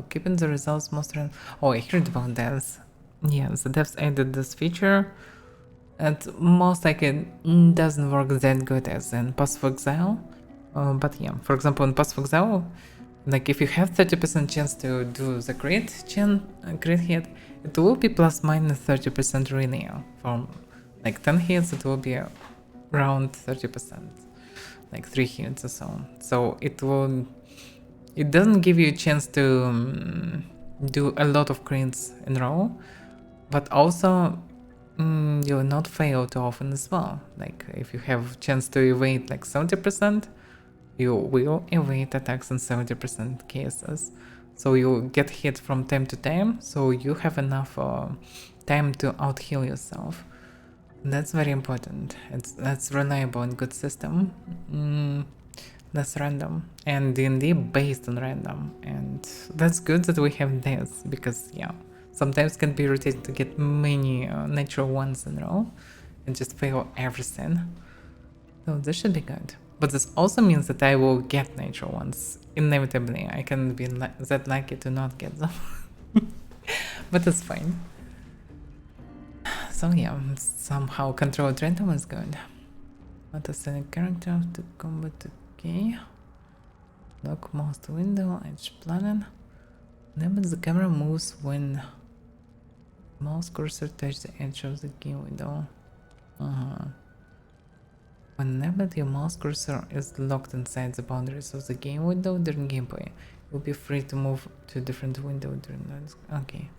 Keeping the results most random. Oh, I heard about this. Yeah, the devs added this feature. And most likely it doesn't work that good as in Path of Exile. But yeah, for example, in Path of Exile, like if you have 30% chance to do the crit hit, it will be plus minus 30% really. From like 10 hits, it will be around 30%, like 3 hits or so. So it doesn't give you a chance to do a lot of crits in a row, but also you'll not fail too often as well. Like if you have chance to evade like 70%, you will evade attacks in 70% cases. So you get hit from time to time, so you have enough time to out heal yourself. That's very important. That's reliable and good system. That's random, and D&D based on random, and that's good that we have this because yeah, sometimes can be irritating to get many natural ones in a row and just fail everything. So this should be good. But this also means that I will get natural ones inevitably. I can be that lucky to not get them, but that's fine. So yeah, somehow controlled random is good. Not a select character to combat. Okay. Lock mouse window, edge planning. Enable the camera moves when mouse cursor touches the edge of the game window. Whenever your mouse cursor is locked inside the boundaries of the game window during gameplay, you'll be free to move to a different window during that. Okay.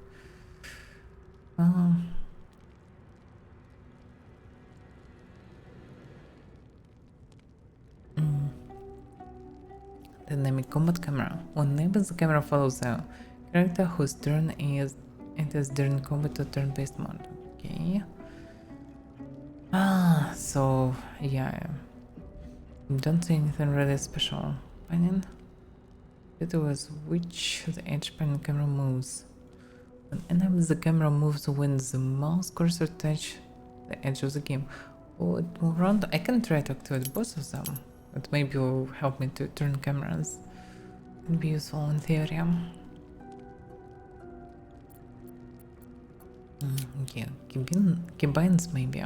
Dynamic combat camera. Whenever the camera follows a character whose turn it is during combat or turn-based mode. Okay. So yeah. Don't see anything really special. Panning. It was which the edge panning camera moves. Whenever the camera moves when the mouse cursor touch the edge of the game. Oh, it move around. I can try to activate both of them. But maybe will help me to turn cameras. It'd be useful in theory. Yeah, keybinds maybe.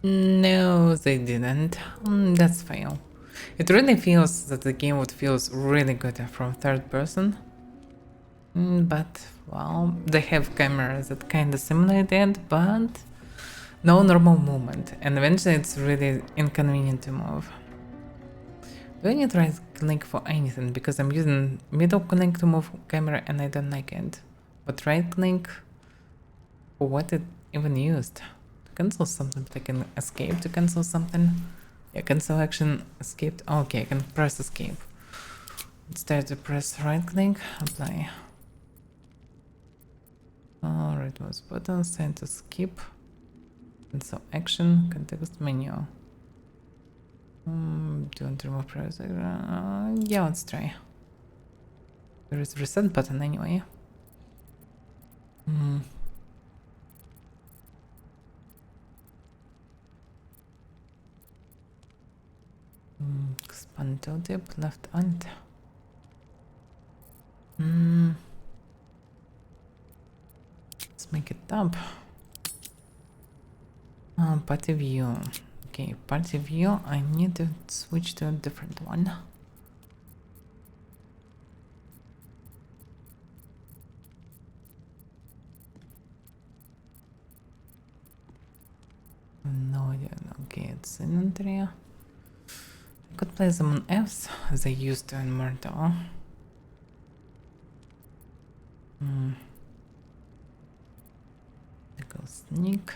No, they didn't. That's fail. It really feels that the game would feel really good from third person. But, well, they have cameras that kinda simulate it, but no normal movement. And eventually it's really inconvenient to move. Do I need right click for anything? Because I'm using middle click to move camera and I don't like it. But right click, for what it even used? To cancel something, but I can escape to cancel something. Yeah, cancel action, escaped. Oh, okay, I can press escape. Instead to press right click, apply. Right mouse button, send to skip. Cancel action, context menu. Do you want to remove previous? Yeah, let's try. There is reset button anyway. Expand tooltip, left alt. Let's make it tab. Party view. Okay, party view. I need to switch to a different one. Okay, it's inventory. I could place them on Fs as I used to in Myrtle. I go sneak.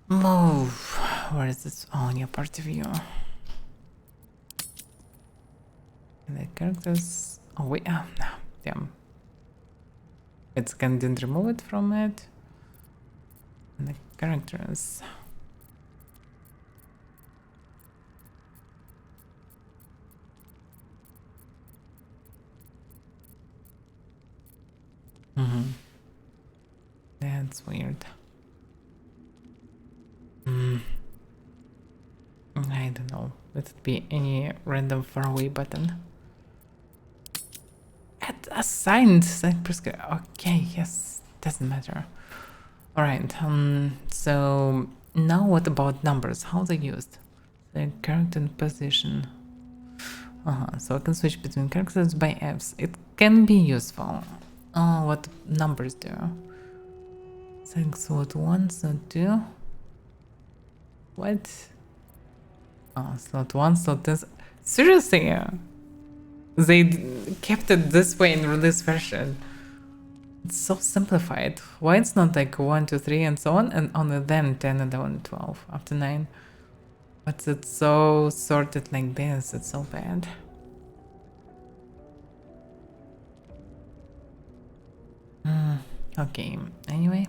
Move. Where is this? Oh, new part of you. And the characters. Oh wait, no, damn. It's didn't remove it from it. And the characters. That's weird. I don't know. Let it be any random faraway button. Add assigned okay, yes, doesn't matter. Alright, so now what about numbers? How they used? The character and position. So I can switch between characters by Fs. It can be useful. Oh, what numbers do? Saying slot 1, slot 2. What? Oh, slot 1, slot 2. Seriously? They kept it this way in release version. It's so simplified. Why it's not like 1, 2, 3 and so on, and only then 10, 11, 12, after 9? But it's so sorted like this, it's so bad. Okay, anyway.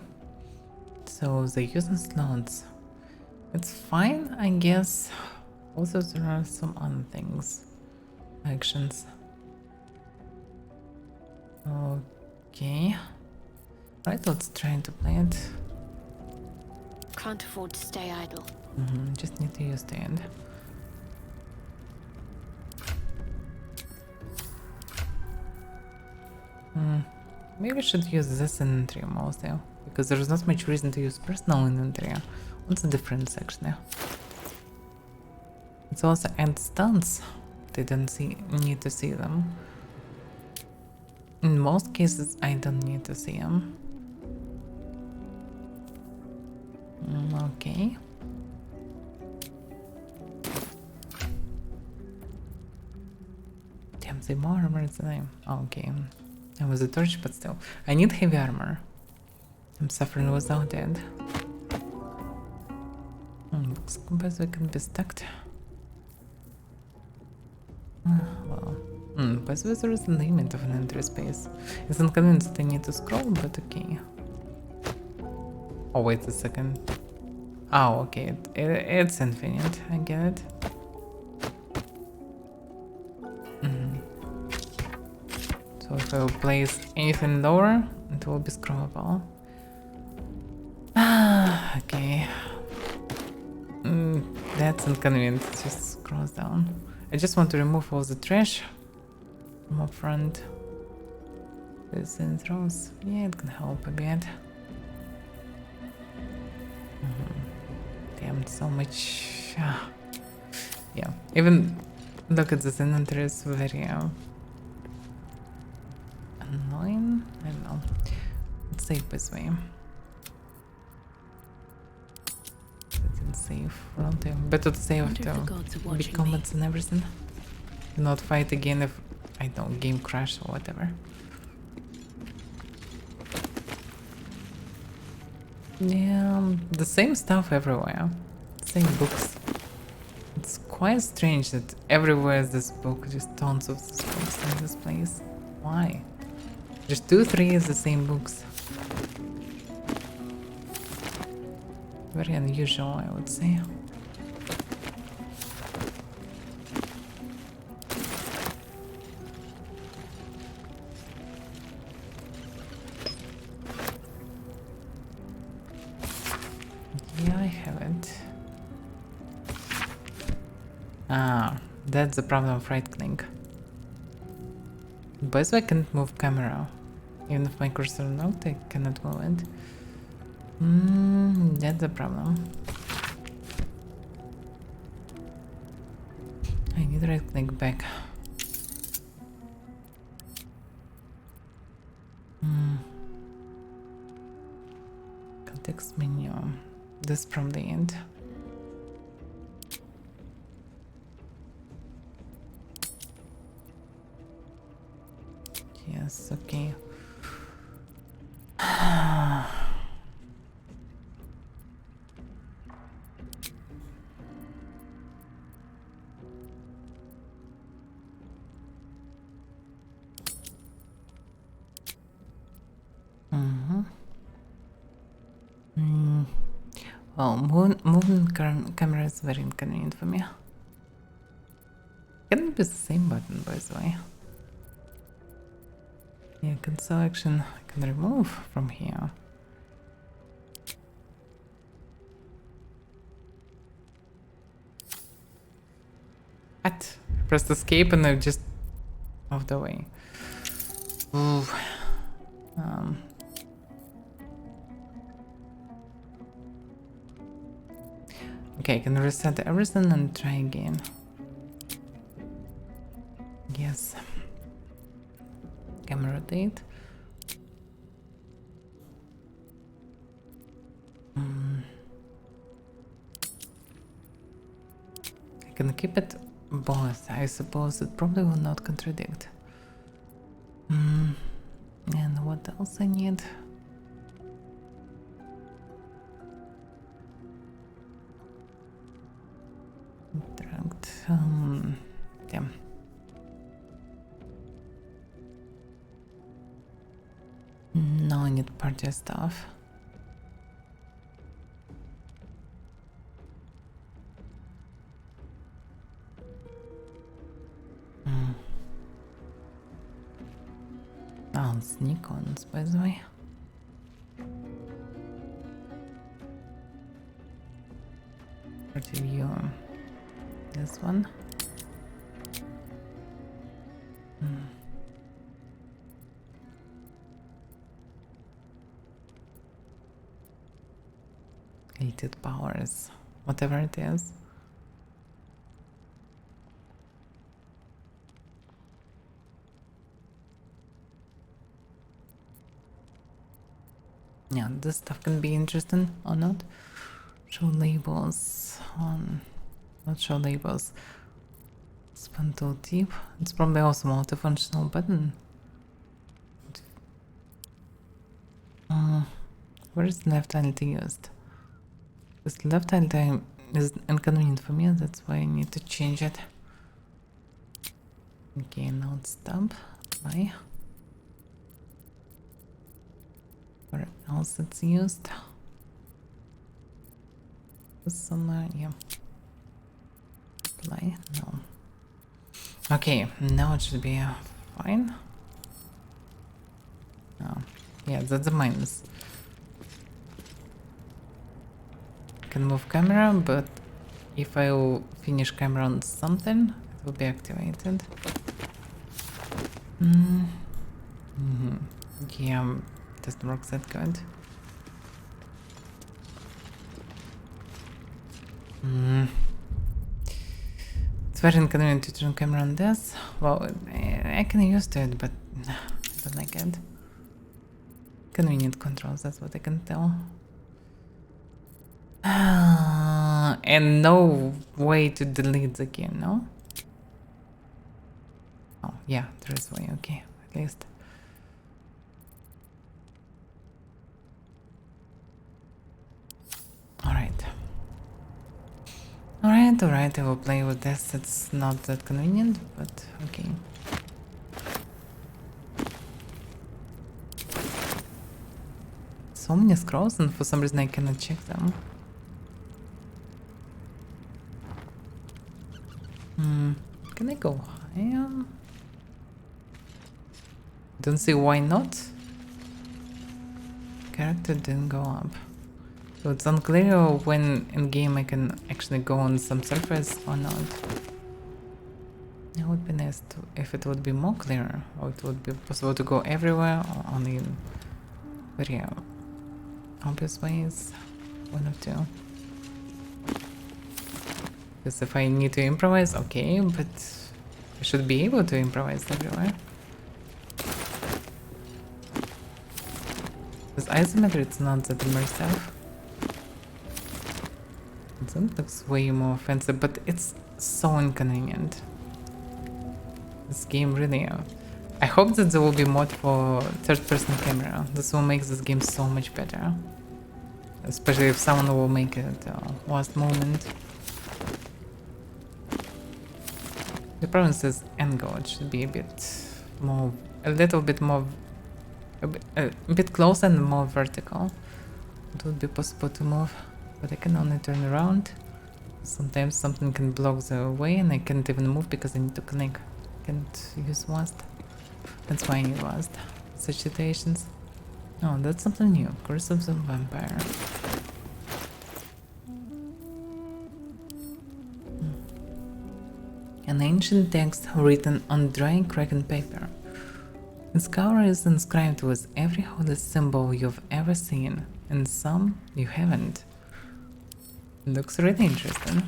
So the using slots. It's fine, I guess. Also, there are some other things. Actions. Okay. Right, let's try to play it. Can't afford to stay idle. Just need to use stand. Maybe I should use this inventory mostly, because there's not much reason to use personal inventory. What's the difference actually? It's also add stunts. They don't need to see them. In most cases, I don't need to see them. Okay. Damn, the more armor is the name. Okay. I was a torch, but still. I need heavy armor. I'm suffering without it. Books compass we can be stacked. Well. But there is a limit of an entry space. It's inconvenient that I need to scroll, but okay. Oh, wait a second. Oh, okay. It's infinite. I get it. So if I will place anything lower, it will be scrollable. Okay. That's inconvenient. It just scrolls down. I just want to remove all the trash from up front. This in throws. Yeah, it can help a bit. Damn, so much. Yeah, even look at this inventory is very annoying. I don't know. Let's save this way. I didn't save. Better to save after big combats and everything. Do not fight again if I don't game crash or whatever. Yeah, the same stuff everywhere. Same books. It's quite strange that everywhere is this book, just tons of these books in this place. Why? Just 2, 3 is the same books. Very unusual, I would say. Yeah, I have it. That's the problem of right click. But I can't move camera. Even if my cursor not, I cannot move it. That's the problem. I need right click back. sandbox menu. This from the end. Yes, okay. Well, moving camera is very inconvenient for me. Can it be the same button, by the way? Yeah, console action I can remove from here. What? Press escape and I just off the way. Ooh. Okay, I can reset everything and try again. Yes. Camera rotate. I can keep it both. I suppose it probably will not contradict. And what else I need? Interact. Yeah. No, I need party stuff. I'll sneak on, by the way. Party view. This one. Heated powers, whatever it is. Yeah, this stuff can be interesting or not. Show labels on, not show labels. Span tool tip. It's probably also multifunctional button. Where is left alt used? This left alt is inconvenient for me, that's why I need to change it. Okay, now it's tab. Why? Where else it's used? Somewhere, yeah. Apply? No. Okay, now it should be fine. Oh, yeah, that's a minus. Can move camera, but if I will finish camera on something, it will be activated. Yeah, doesn't work that good. It's very inconvenient to turn camera on this. Well, I can use it, but I don't like it. Convenient controls, that's what I can tell. And no way to delete the game, no? Oh, yeah, there is a way, okay, at least. Alright, I will play with this. It's not that convenient, but okay. So many scrolls, and for some reason I cannot check them. Can I go higher? Don't see why not. Character didn't go up. So it's unclear when in game I can actually go on some surface or not. It would be nice if it would be more clear, or it would be possible to go everywhere, or only in very obvious ways. One or two. Because if I need to improvise, okay, but I should be able to improvise everywhere. Because isometry, it's not that immersive. That looks way more offensive, but it's so inconvenient. This game really... I hope that there will be mod for third-person camera. This will make this game so much better. Especially if someone will make it last moment. The problem is angle. It should be a little bit more, a bit closer and more vertical. It would be possible to move, but I can only turn around. Sometimes something can block the way and I can't even move because I need to connect. Can't use last. That's why I need last. Such situations. Oh, that's something new. Curse of the Vampire. An ancient text written on dry, cracking paper. Its cover is inscribed with every holy symbol you've ever seen, and some you haven't. Looks really interesting.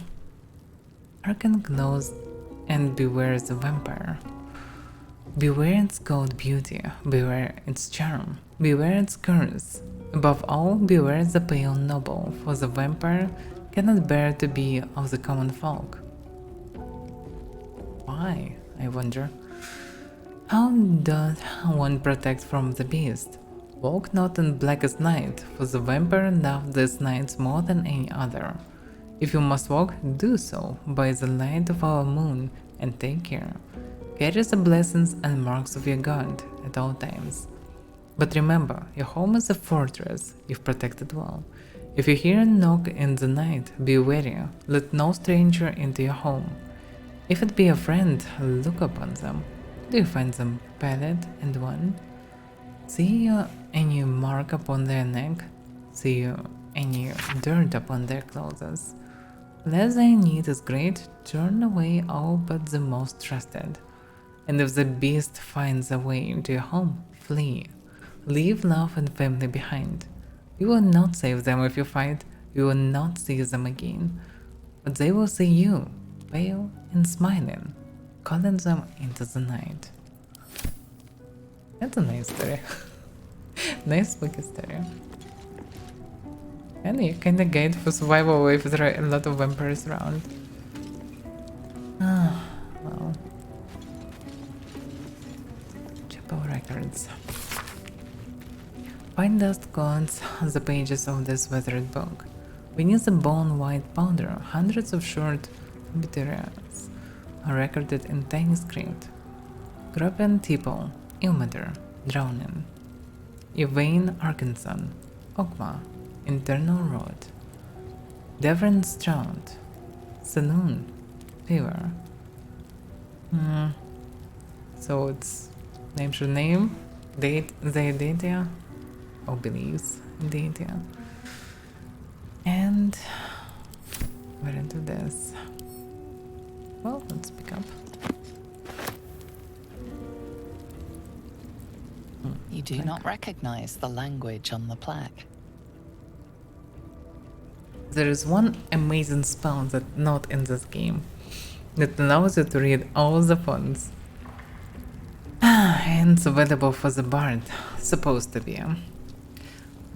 Hearken glows and beware the vampire. Beware its cold beauty, beware its charm, beware its curse. Above all, beware the pale noble, for the vampire cannot bear to be of the common folk. Why, I wonder? How does one protect from the beast? Walk not in blackest night, for the vampire loves these nights more than any other. If you must walk, do so by the light of our moon, and take care. Carry the blessings and marks of your god at all times. But remember, your home is a fortress, if protected well. If you hear a knock in the night, be wary, let no stranger into your home. If it be a friend, look upon them. Do you find them pallid and wan? See any mark upon their neck? See any dirt upon their clothes? Lest their need is great, turn away all but the most trusted. And if the beast finds a way into your home, flee. Leave love and family behind. You will not save them if you fight, you will not see them again. But they will see you, pale and smiling, calling them into the night. That's a nice story. Nice spooky story. And yeah, kinda guide for survival if there are a lot of vampires around. Ah, well. Chapel records. Fine dust coats the pages of this weathered book. Beneath the bone-white powder, hundreds of short obituaries are recorded in tiny script. Gropen Tipo, Ilmater, Drowning. Yvain Arkansas, Ogma, Internal Road. Devon Stroud, Saloon, Fever. So it's name should name, date, the data, or beliefs in data. And we're into this. Well, let's pick up. You do not recognize the language on the plaque. There is one amazing spell that's not in this game that allows you to read all the fonts. And it's available for the bard, supposed to be.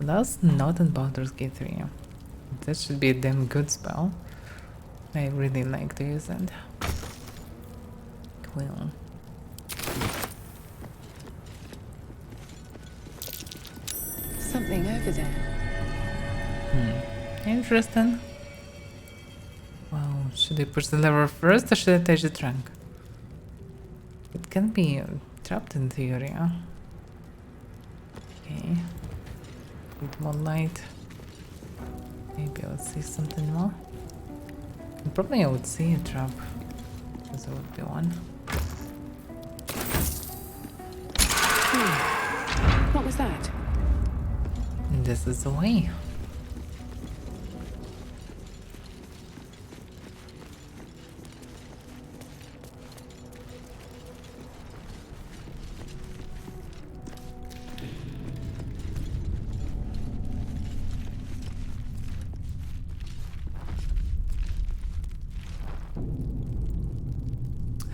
That's not in Baldur's Gate 3. That should be a damn good spell. I really like to use it. Cool. Something over there. Interesting. Well, should I push the lever first or should I touch the trunk? It can be trapped in theory. Okay. Need more light. Maybe I'll see something more. And probably I would see a trap. Because there would be one. What was that? And this is the way.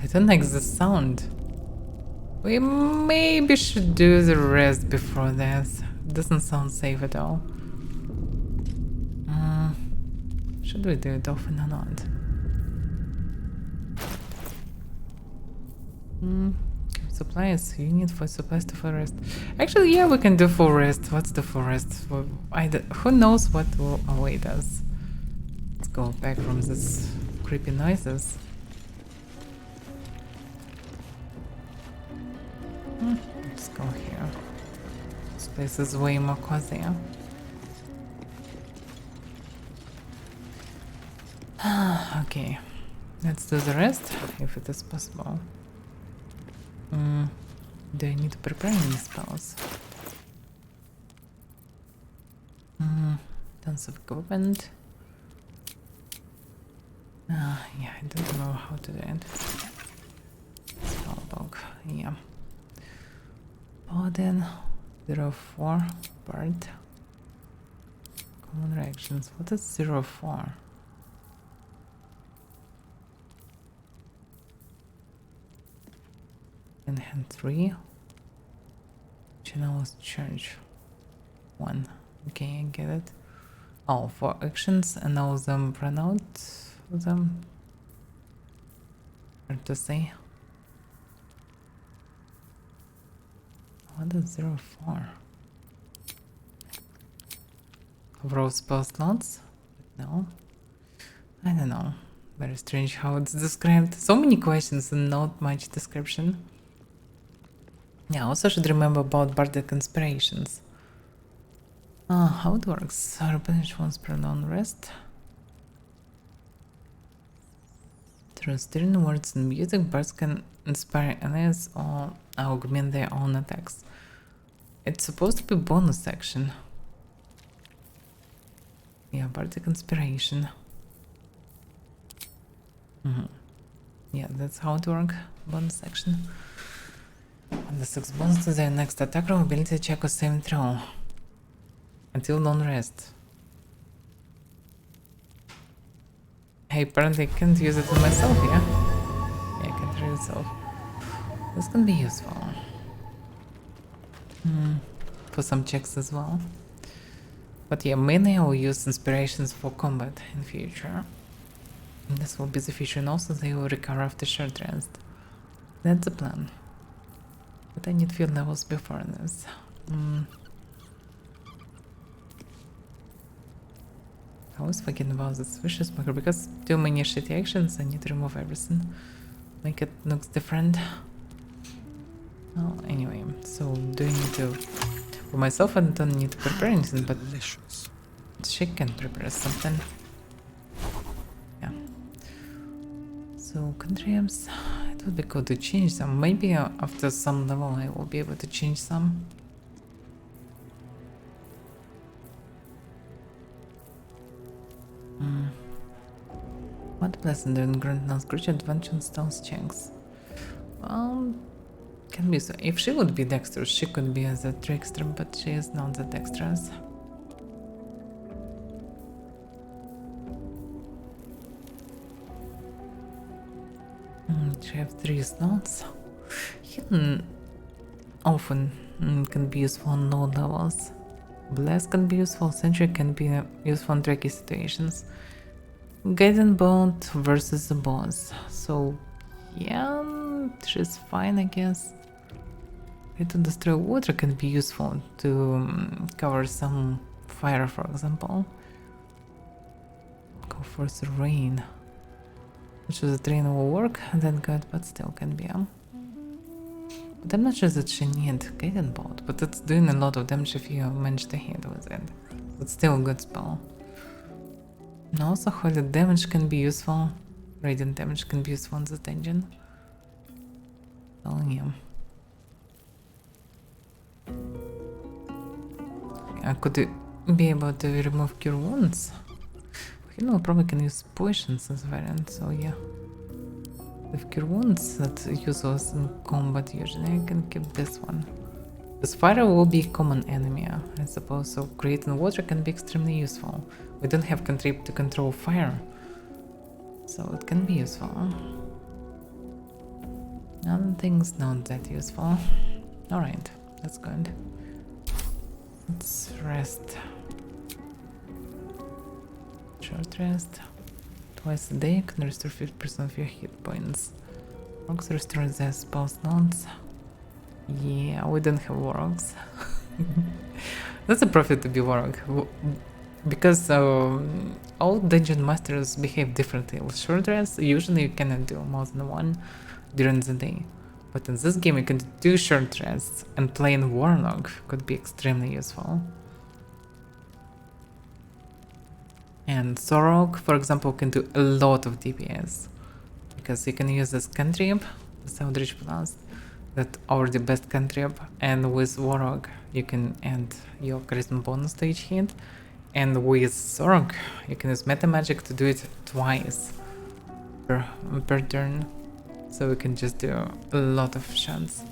I don't like the sound. We maybe should do the rest before this. Doesn't sound safe at all. Should we do it often or not? Supplies. You need for supplies to forest. Actually, yeah, we can do forest. What's the forest? Well, who knows what will await us? Let's go back from this creepy noises. Let's go here. This place is way more cozy. Okay, let's do the rest if it is possible. Do I need to prepare any spells? Tons of equipment. Yeah, I don't know how to do it. Spellbook, yeah. Odin, 04, Bard. Common reactions. What is 04? In hand 3. Channels charge 1. Okay, I get it. Oh, for actions and all them run out of them. Hard to say. What is 04? Overall spell slots? No. I don't know. Very strange how it's described. So many questions and not much description. Yeah, also should remember about bardic inspirations. How it works. Replenish once per long rest. Through stirring words and music, bards can inspire allies or augment their own attacks. It's supposed to be bonus section. Yeah, bardic inspiration. Yeah, that's how it works. Bonus section. And the 6 bonus to their next attack roll, ability check or saving throw. Until long rest. Hey, apparently I can't use it on myself, yeah? Yeah, I can't use myself. This can be useful. For some checks as well. But yeah, mainly I will use inspirations for combat in future. And this will be the feature, and also they will recover after short rest. That's the plan. But I need field levels before this. I always forget about this vicious marker because too many shitty actions. I need to remove everything. Make it looks different. Oh, anyway, so do I need to... For myself I don't need to prepare anything, but she can prepare something. Yeah. So contriums, it would be good to change some. Maybe after some level I will be able to change some. What pleasant and grant non-screech advantage on stealth checks. Well, can be so. If she would be dexterous, she could be as a trickster, but she is not that dexterous. She have 3 slots. Hidden often can be useful on low levels. Blast can be useful, Sentry can be useful in tricky situations. Guiding Bolt versus the boss. So, yeah, she's fine, I guess. Way to destroy water can be useful to cover some fire, for example. Go for the rain. Which is a train will work, then good, but still can be. But I'm not sure that she needs Guiding Bolt, but it's doing a lot of damage if you manage to hit with it. But still a good spell. And also holy damage can be useful. Radiant damage can be useful in this dungeon. Oh yeah. I could be able to remove cure wounds. Healer probably can use potions as variant, so yeah. With cure wounds that useless in combat usually, I can keep this one. This fire will be a common enemy, I suppose, so creating water can be extremely useful. We don't have cantrip to control fire, so it can be useful. Other things not that useful. Alright, that's good. Let's rest. short rest. Twice a day can restore 50% of your hit points. Warlocks restore their spell slots. Yeah, we don't have warlocks. That's a profit to be warlock. Because all dungeon masters behave differently. With short rest, usually you cannot do more than one during the day. But in this game you can do 2 short rests, and playing warlock could be extremely useful. And Sorok, for example, can do a lot of DPS. Because you can use this cantrip, the Eldritch Blast, that already best cantrip, and with Warlock you can add your charisma bonus to each hit. And with Sorok, you can use meta magic to do it twice per turn. So we can just do a lot of shots.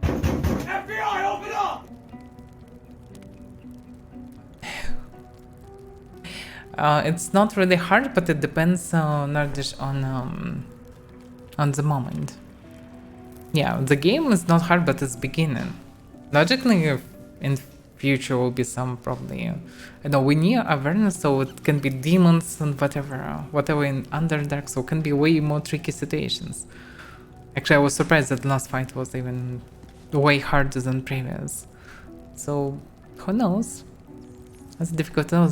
FBI, open up! It's not really hard, but it depends Nardish on the moment. Yeah, the game is not hard, but it's beginning. Logically, in future will be some probably, I know we need awareness, so it can be demons and whatever in Underdark, so it can be way more tricky situations. Actually, I was surprised that the last fight was even way harder than previous. So who knows? That's difficult. There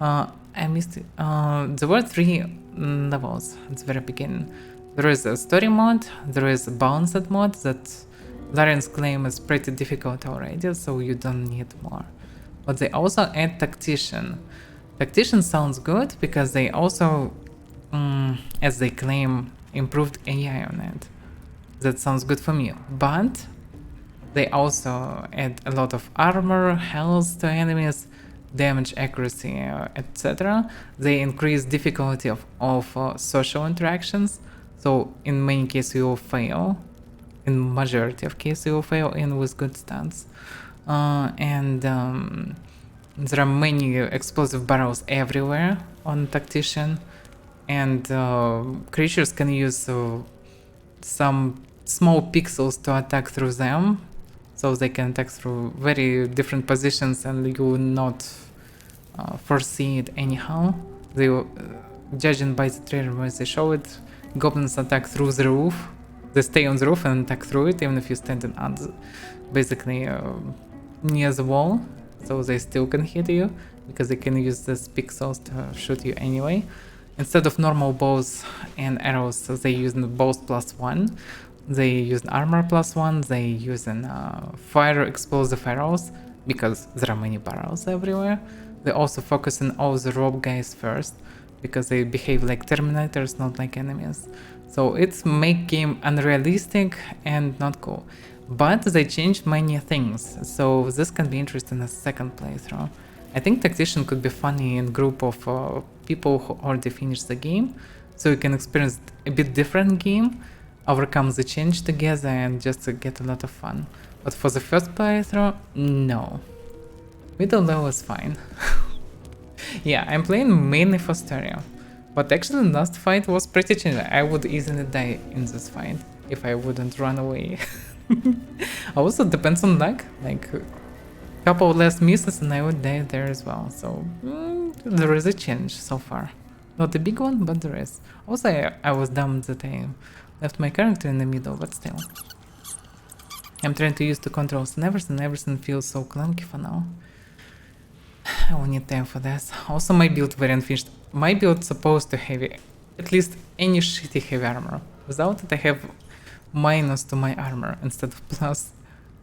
I missed it. There were 3 levels at the very beginning. There is a story mode, there is a balanced mode that Larian's claim is pretty difficult already, so you don't need more. But they also add Tactician. Tactician sounds good because they also, as they claim, improved AI on it. That sounds good for me. But they also add a lot of armor, health to enemies, damage accuracy, etc. They increase difficulty of social interactions. So in many cases you will fail. In majority of cases you will fail in with good stats. There are many explosive barrels everywhere on Tactician. And creatures can use some small pixels to attack through them. So they can attack through very different positions and you will not foresee it anyhow. They judging by the trailer where they show it, goblins attack through the roof. They stay on the roof and attack through it, even if you're standing basically near the wall. So they still can hit you, because they can use these pixels to shoot you anyway. Instead of normal bows and arrows, they use bows +1. They use armor +1. They use fire explosive arrows, because there are many barrels everywhere. They also focus on all the rogue guys first, because they behave like Terminators, not like enemies. So it's make game unrealistic and not cool. But they changed many things, so this can be interesting as a second playthrough. I think Tactician could be funny in group of people who already finished the game, so you can experience a bit different game, overcome the change together and just get a lot of fun. But for the first playthrough, no. Middle level is fine. Yeah, I'm playing mainly for story. But actually the last fight was pretty challenging. I would easily die in this fight if I wouldn't run away. Also depends on luck, like a couple less misses and I would die there as well. So there is a change so far. Not a big one, but there is. Also I was dumb that I left my character in the middle, but still. I'm trying to use the controls and everything feels so clunky for now. I will need time for this. Also my build very unfinished. My build supposed to have at least any shitty heavy armor. Without it I have minus to my armor instead of plus.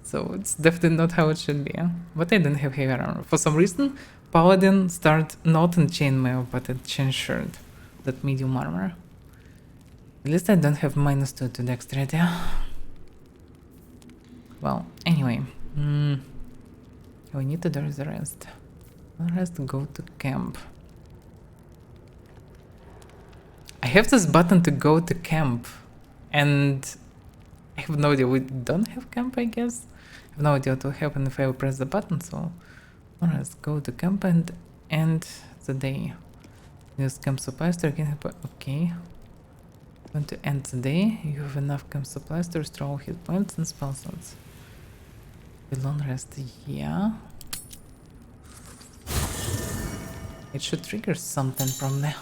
So it's definitely not how it should be. But I don't have heavy armor. For some reason Paladin start not in chainmail but in chain shirt. That medium armor. At least I don't have -2 to dexterity. Well, anyway. We need to do the rest. Let's go to camp. I have this button to go to camp, and I have no idea. We don't have camp, I guess. I have no idea what will happen if I press the button, so let's go to camp and end the day. Use camp supplies to again. Okay. Want to end the day. You have enough camp supplies to restore all hit points and spell slots. The long rest, yeah. It should trigger something from there.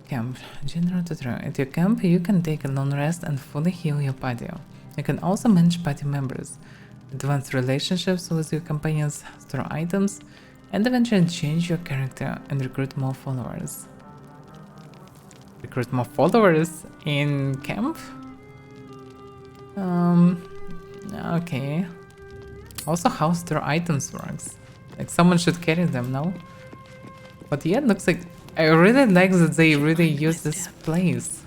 Camp. General tutorial. At your camp, you can take a long rest and fully heal your party. You can also manage party members, advance relationships with your companions, store items, and eventually change your character and recruit more followers. Recruit more followers in camp? Okay. Also how store items works. Like someone should carry them, no? But yeah, it looks like I really like that they really use this place.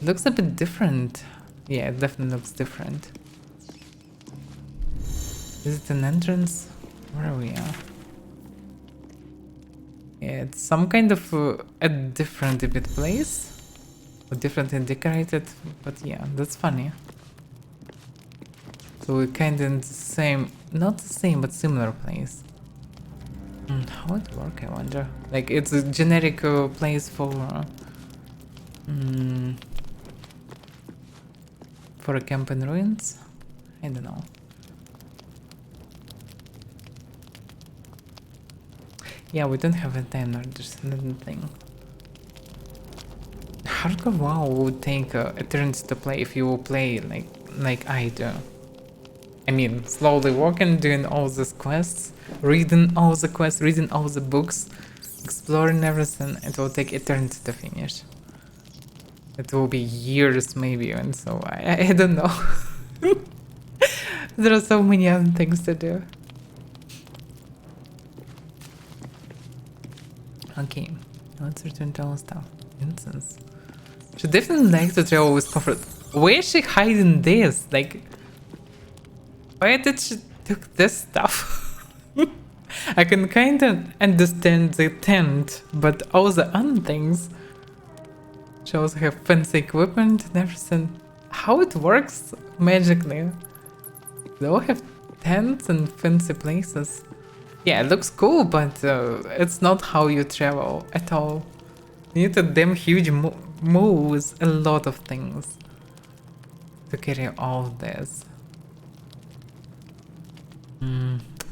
It looks a bit different. Yeah, it definitely looks different. Is it an entrance? Where are we at? Yeah, it's some kind of a different a bit place. Or differently decorated, but yeah, that's funny. So we're kind of in the same, not the same, but similar place. How it work, I wonder? Like, it's a generic place for a camp in ruins? I don't know. Yeah, we don't have a timer, there's another thing. Hardcore WoW would take a turns to play if you will play like I do. I mean, slowly walking, doing all these quests, reading all the quests, reading all the books, exploring everything. It will take eternity to finish. It will be years maybe, and so I don't know. There are so many other things to do. Okay, let's return to our stuff. Incense. She definitely likes to travel with comfort. Where is she hiding this? Like, why did she took this stuff? I can kind of understand the tent, but all the other things. She also have fancy equipment and everything. How it works magically? They all have tents and fancy places. Yeah, it looks cool, but it's not how you travel at all. You need a damn huge move with a lot of things to carry all this.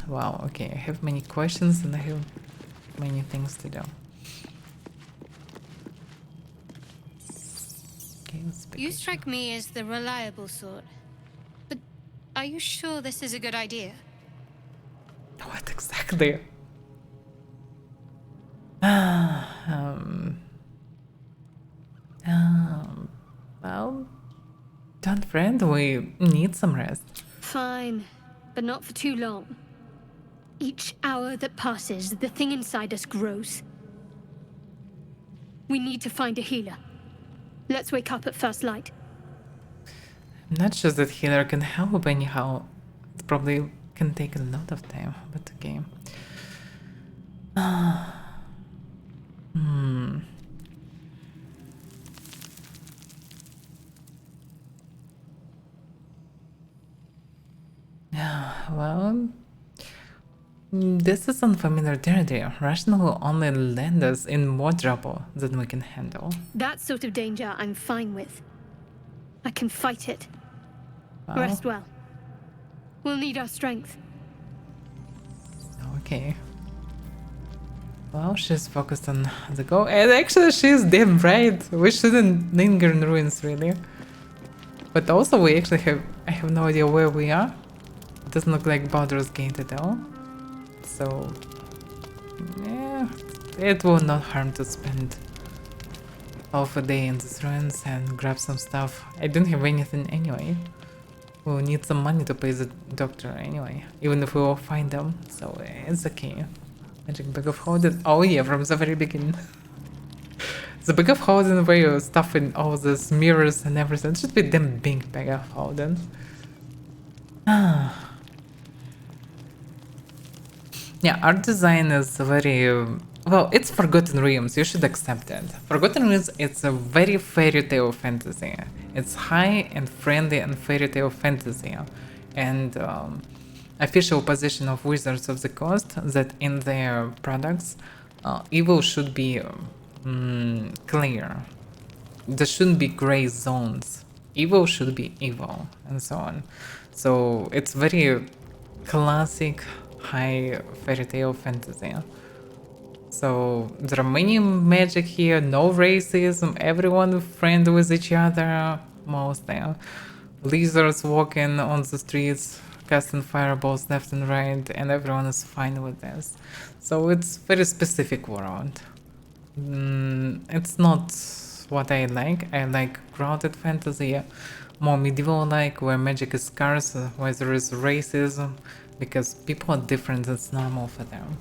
Wow, okay, I have many questions and I have many things to do. Okay, You strike me as the reliable sort. But are you sure this is a good idea? What exactly? Well, don't friend, we need some rest. Fine, but not for too long. Each hour that passes, the thing inside us grows. We need to find a healer. Let's wake up at first light. I'm not sure that healer can help anyhow. It probably can take a lot of time, but okay. Well, this is unfamiliar territory. Rational will only land us in more trouble than we can handle. That sort of danger I'm fine with. I can fight it. Well, Rest well. We'll need our strength. okay. Well, she's focused on the goal. And actually, she's damn right. We shouldn't linger in ruins, really. But also, we actually have... I have no idea where we are. It doesn't look like Baldur's Gate at all. So... yeah... it will not harm to spend half a day in these ruins and grab some stuff. I don't have anything anyway. We'll need some money to pay the doctor anyway. Even if we will find them. So it's okay. Magic bag of holding. Oh yeah, from the very beginning. The bag of holding where you stuff in all these mirrors and everything. It should be damn big bag of holding. Yeah, art design is very... well, it's Forgotten Realms, you should accept it. Forgotten Realms, it's a very fairy tale fantasy. It's high and friendly and fairy tale fantasy. And official position of Wizards of the Coast that in their products, evil should be clear. There shouldn't be gray zones evil should be evil, and so on. So it's very classic high fairy tale fantasy. So there are many magic here, no racism, everyone friend with each other, mostly. Lizards walking on the streets, casting fireballs left and right, and everyone is fine with this. So it's very specific world. It's not what I like. I like grounded fantasy, more medieval like, where magic is scarce, where there is racism, because people are different, it's normal for them.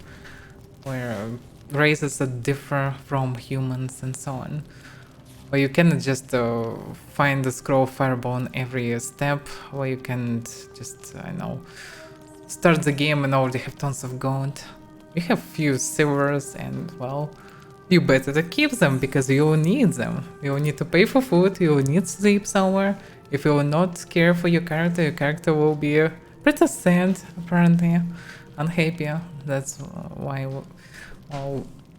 Where races that differ from humans and so on. Where you cannot just find the scroll fireball on every step, where you can just, I know, start the game and already have tons of gold. You have few silvers and, well, you better to keep them because you will need them. You will need to pay for food, you will need sleep somewhere. If you will not care for your character will be pretty sad, apparently. Unhappy. That's why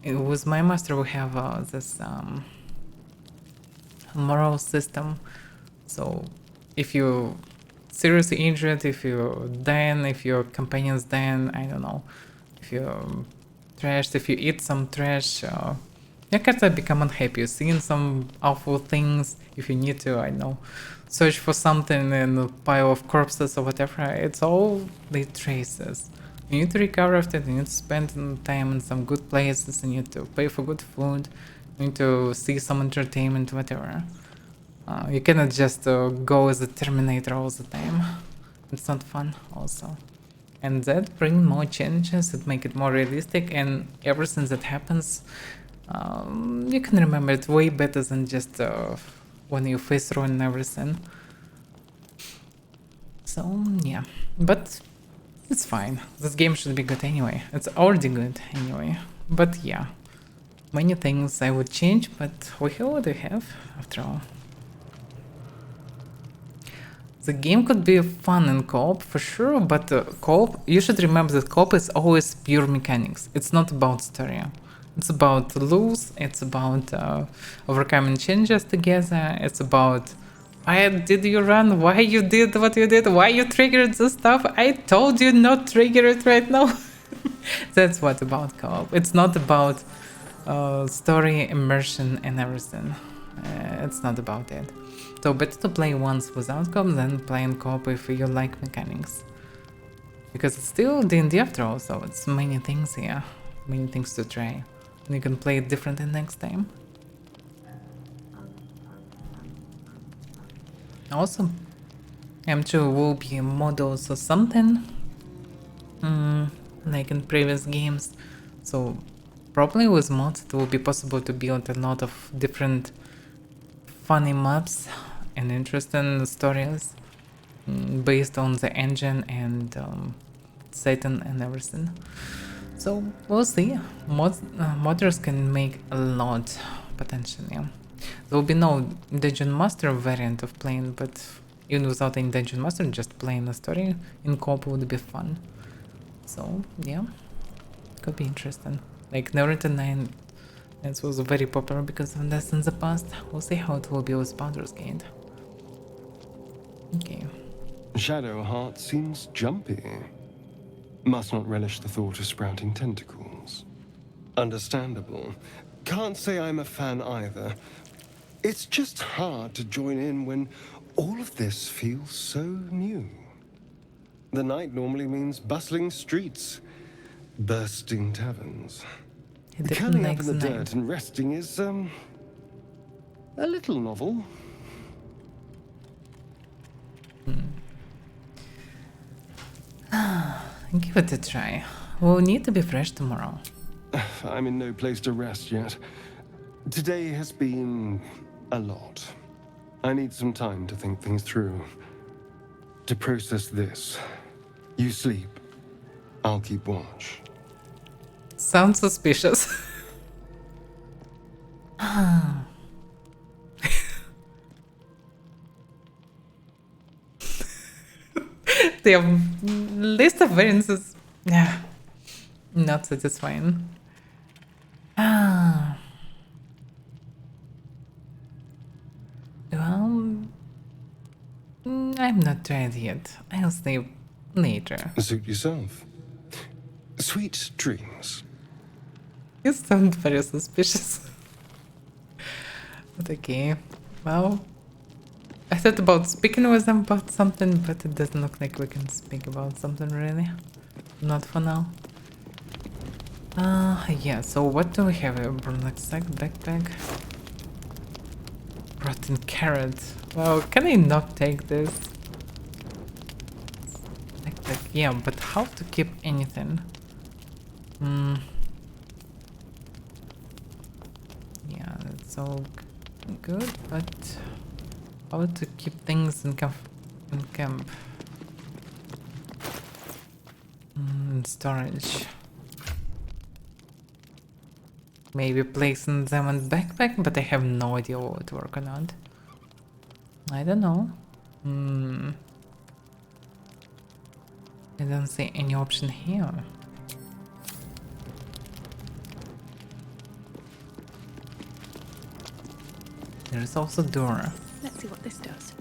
with my master we have this moral system. So if you seriously injured, if you die, if your companions die, I don't know, if you trashed, if you eat some trash, your character become unhappy, seeing some awful things. If you need to, I know, search for something in a pile of corpses or whatever, it's all the traces. You need to recover after it, you need to spend time in some good places, you need to pay for good food, you need to see some entertainment, whatever. You cannot just go as a Terminator all the time. It's not fun also. And that brings more changes, it make it more realistic, and everything that happens, you can remember it way better than just when you face through and everything. So yeah, but it's fine. This game should be good anyway. It's already good anyway. But yeah, many things I would change, but we have what we have after all. The game could be fun in co-op for sure, but co-op, you should remember that co-op is always pure mechanics. It's not about story. It's about lose, it's about overcoming changes together, it's about why did you run, why you did what you did, why you triggered this stuff, I told you not trigger it right now. That's what about co-op. It's not about story, immersion and everything. It's not about it. So better to play once without co-op than playing co-op if you like mechanics. Because it's still D&D after all, so it's many things here, many things to try. And you can play it differently next time. Also, I'm sure will be models or something, like in previous games. So probably with mods it will be possible to build a lot of different funny maps and interesting stories based on the engine and setting and everything. So we'll see. Modders can make a lot potentially. There will be no Dungeon Master variant of playing, but even without any Dungeon Master, just playing a story in co-op would be fun. So yeah, could be interesting. Like Neverwinter 9, it was very popular because of this in the past. We'll see how it will be with Baldur's Gate. Okay. Shadowheart seems jumpy. Must not relish the thought of sprouting tentacles. Understandable. Can't say I'm a fan either. It's just hard to join in when all of this feels so new. The night normally means bustling streets, bursting taverns. Curling up in the dirt and resting is, a little novel. Give it a try. We'll need to be fresh tomorrow. I'm in no place to rest yet. Today has been a lot. I need some time to think things through. To process this. You sleep. I'll keep watch. Sounds suspicious. The list of variances, yeah, not satisfying. Well, I'm not tired yet. I'll sleep later. Suit yourself. Sweet dreams. You sound very suspicious. But okay. Well, I thought about speaking with them about something, but it doesn't look like we can speak about something really. Not for now. Yeah, so what do we have here? Burlap sack, backpack. Rotten carrot. Well, can I not take this? Backpack, yeah, but how to keep anything? Yeah, that's all good, but how to keep things in camp? Storage. Maybe placing them in backpack, but I have no idea what to work or not. I don't know. I don't see any option here. There's also door. Let's see what this does.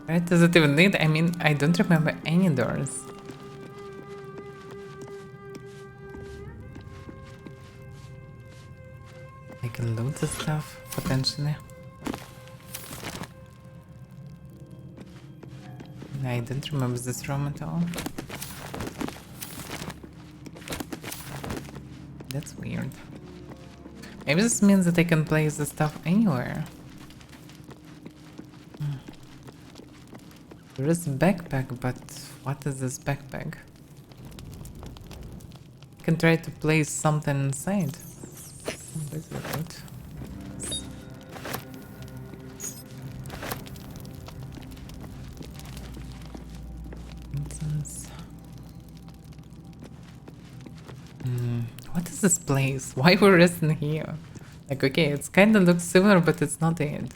Right? Does it even need? I mean, I don't remember any doors. I can loot the stuff, potentially. I don't remember this room at all. That's weird. Maybe this means that I can place the stuff anywhere. There is a backpack, but what is this backpack? I can try to place something inside. Where's the road? Incense. What is this place? Why we're resting here? Like, okay, it's kind of looks similar, but it's not it.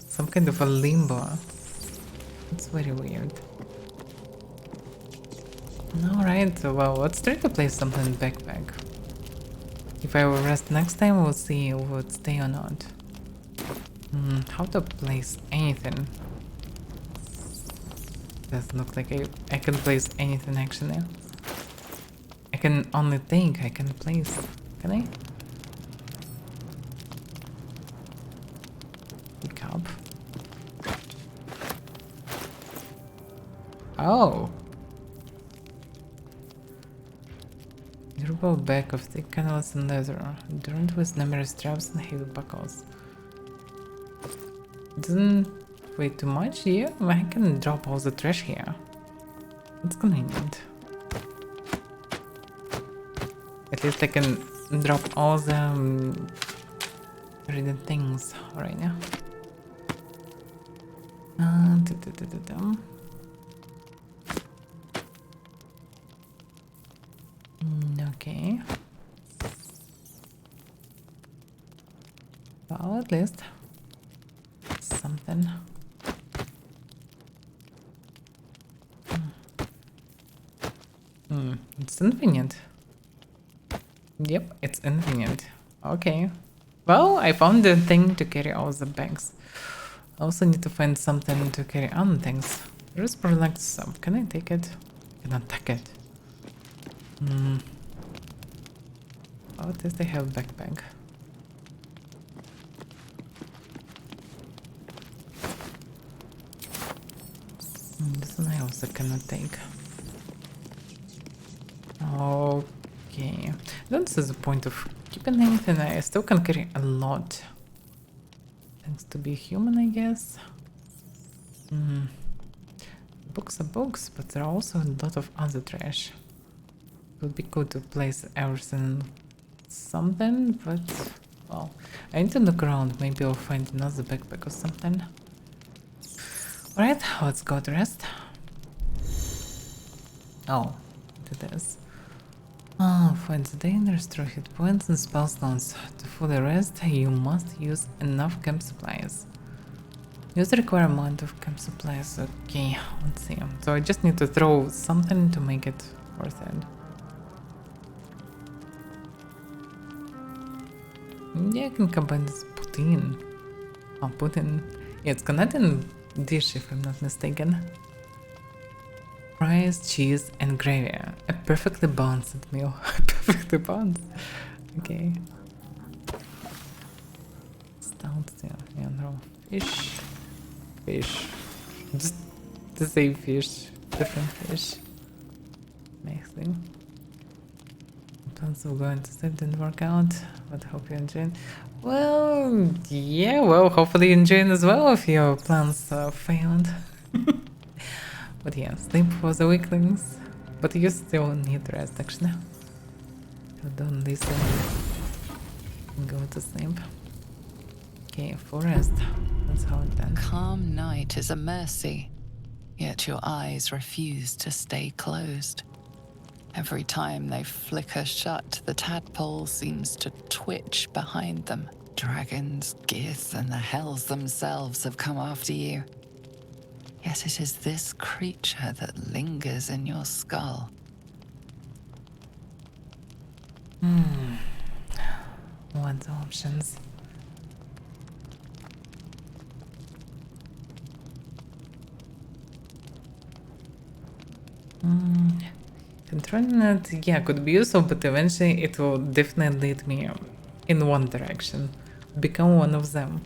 Some kind of a limbo. It's very weird. Alright, well, let's try to place something in the backpack. If I will rest next time, we'll see if it would stay or not. How to place anything? Doesn't look like I can place anything actually. I can only think I can place. Can I? Pick up. Oh! Durable back of thick canvas and leather, adorned with numerous straps and heavy buckles. Doesn't weigh too much here? I can drop all the trash here. It's convenient. At least I can drop all the reading things right now. Okay. Well, at least something. It's inconvenient. Yep, it's inconvenient. Okay. Well, I found the thing to carry all the bags. I also need to find something to carry on things. There is prolonged stuff. Can I take it? I cannot take it. Oh, does they have backpack? This one I also cannot take. Okay. I don't see the point of keeping anything. I still can carry a lot. Thanks to be human, I guess. Books are books, but there are also a lot of other trash. It would be good to place everything in something, but well, I need to look around. Maybe I'll find another backpack or something. Alright, let's go to rest. Oh, it is. Find the day and restore hit points and spell slots. To fully rest, you must use enough camp supplies. Use the required amount of camp supplies. Okay, let's see. So I just need to throw something to make it worth it. Yeah, I can combine this putin. I'll put in. Yeah, it's Canadian dish if I'm not mistaken. Fries, cheese, and gravy. A perfectly balanced meal. Perfectly balanced. Okay. Stout, yeah, no. Fish. Fish. Just the same fish. Different fish. Amazing. Plans of going to sleep didn't work out, but hope you enjoyed. Well, yeah, well, hopefully you enjoyed as well if your plans failed. But yeah, sleep for the weaklings. But you still need rest, actually. So don't listen. Go to sleep. Okay, for rest. That's how it ends. Calm night is a mercy, yet your eyes refuse to stay closed. Every time they flicker shut, the tadpole seems to twitch behind them. Dragons, geese, and the hells themselves have come after you. Yet it is this creature that lingers in your skull. What options? Controlling it, yeah, could be useful, but eventually it will definitely lead me in one direction. Become one of them.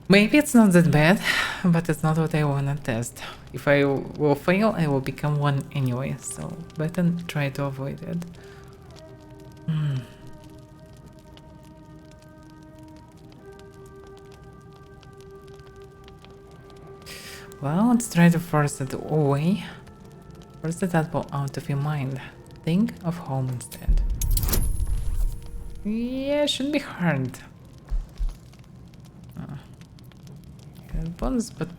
Maybe it's not that bad, but it's not what I wanna test. If I will fail, I will become one anyway, so better try to avoid it. Well, let's try to force it away. Force the tadpole out of your mind. Think of home instead. Yeah, should be hard. Bonus, but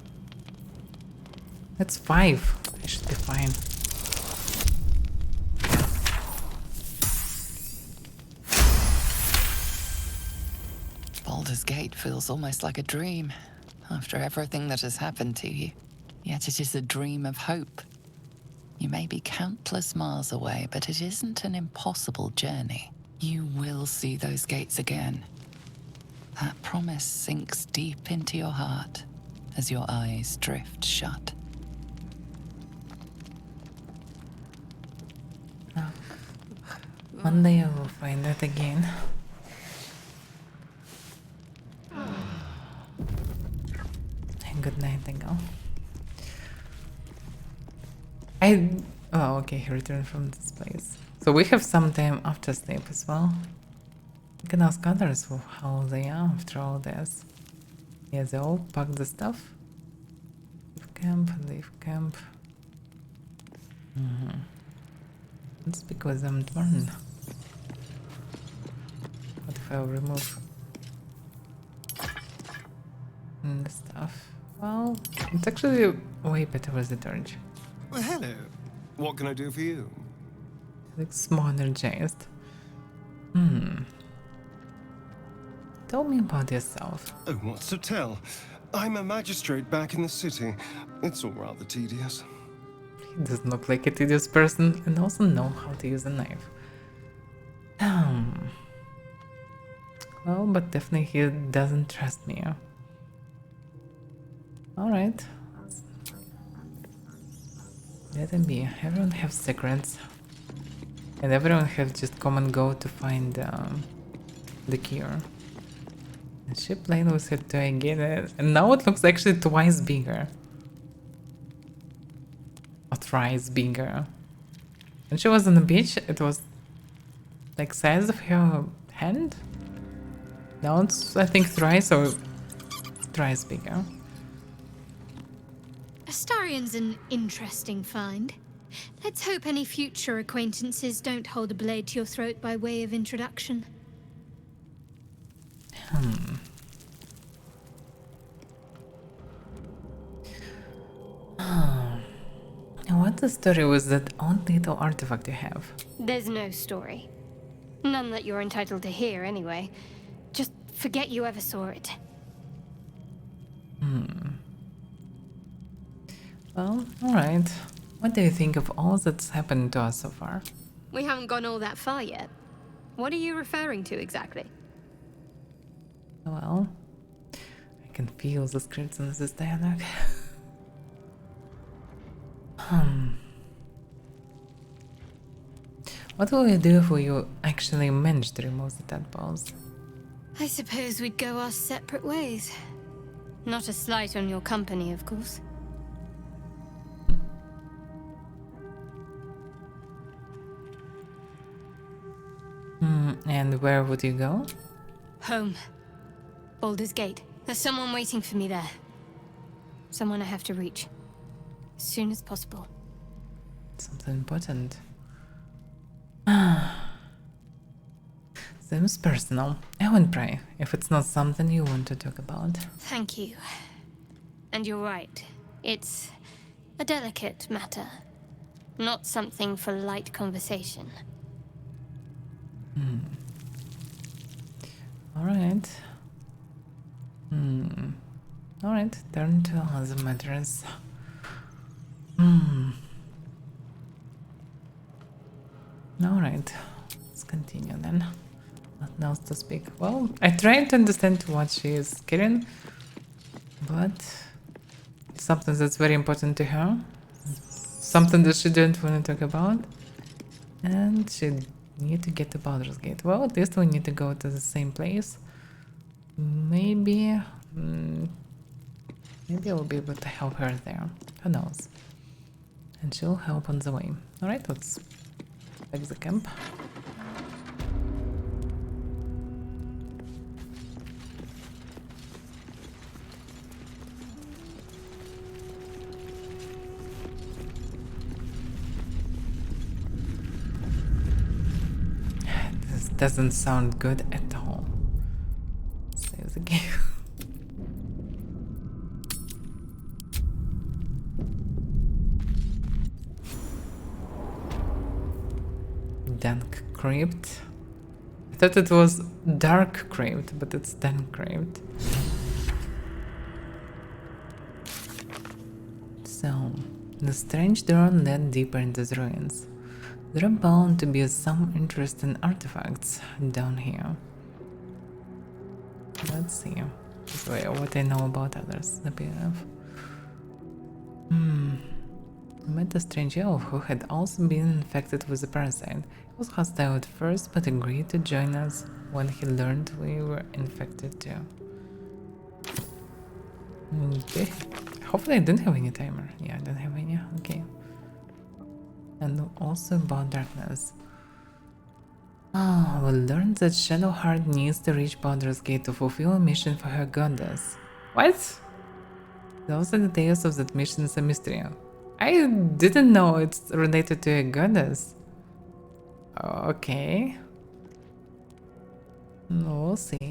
that's 5. I should be fine. Baldur's Gate feels almost like a dream, after everything that has happened to you. Yet it is a dream of hope. You may be countless miles away, but it isn't an impossible journey. You will see those gates again. That promise sinks deep into your heart as your eyes drift shut. One day I will find it again. And good night, Dingo. Oh, okay, he returned from this place. So we have some time after sleep as well. We can ask others how they are after all this. Yeah, they all pack the stuff. Leave camp. It's because I'm torn. What if I remove the stuff? Well, it's actually way better with the torch. Well, hello. What can I do for you? Looks more energized. Tell me about yourself. Oh, what's to tell? I'm a magistrate back in the city. It's all rather tedious. He doesn't look like a tedious person and also know how to use a knife. Well, but definitely he doesn't trust me. Alright. Let him be. Everyone has secrets. And everyone have just come and go to find the cure. The ship lane was hit to again, and now it looks actually twice bigger. Or thrice bigger. When she was on the beach, it was like size of her hand. Now it's, I think, thrice or thrice bigger. Astarion's an interesting find. Let's hope any future acquaintances don't hold a blade to your throat by way of introduction. What's the story with that odd little artifact you have? There's no story. None that you're entitled to hear, anyway. Just forget you ever saw it. Well, alright. What do you think of all that's happened to us so far? We haven't gone all that far yet. What are you referring to exactly? Well, can feel the scripts in this dialogue. What will you do if you actually manage to remove the tadpoles? I suppose we'd go our separate ways. Not a slight on your company, of course. And where would you go? Home. Baldur's Gate. There's someone waiting for me there. Someone I have to reach. As soon as possible. Something important. Seems personal. I won't pray if it's not something you want to talk about. Thank you. And you're right. It's a delicate matter. Not something for light conversation. Alright. Alright, turn to other matters. Alright, let's continue then. Nothing else to speak. Well, I tried to understand what she is carrying, but something that's very important to her. Something that she didn't want to talk about. And she need to get to Baldur's Gate. Well, at least we need to go to the same place. Maybe I'll be able to help her there. Who knows? And she'll help on the way. Alright, let's back the camp. This doesn't sound good at all. Save the game. Dank Crypt. I thought it was Dark Crypt, but it's Dank Crypt. So, the strange door led deeper into the ruins. There are bound to be some interesting artifacts down here. Let's see what I know about others. The PF. I met a strange elf who had also been infected with the parasite. He was hostile at first, but agreed to join us when he learned we were infected too. Okay. Hopefully I don't have any timer. Yeah, I don't have any. Okay. And also about darkness. We learned that Shadowheart needs to reach Baldur's Gate to fulfill a mission for her goddess. What? Those are the details of that mission is a mystery. I didn't know it's related to a goddess. Okay. We'll see.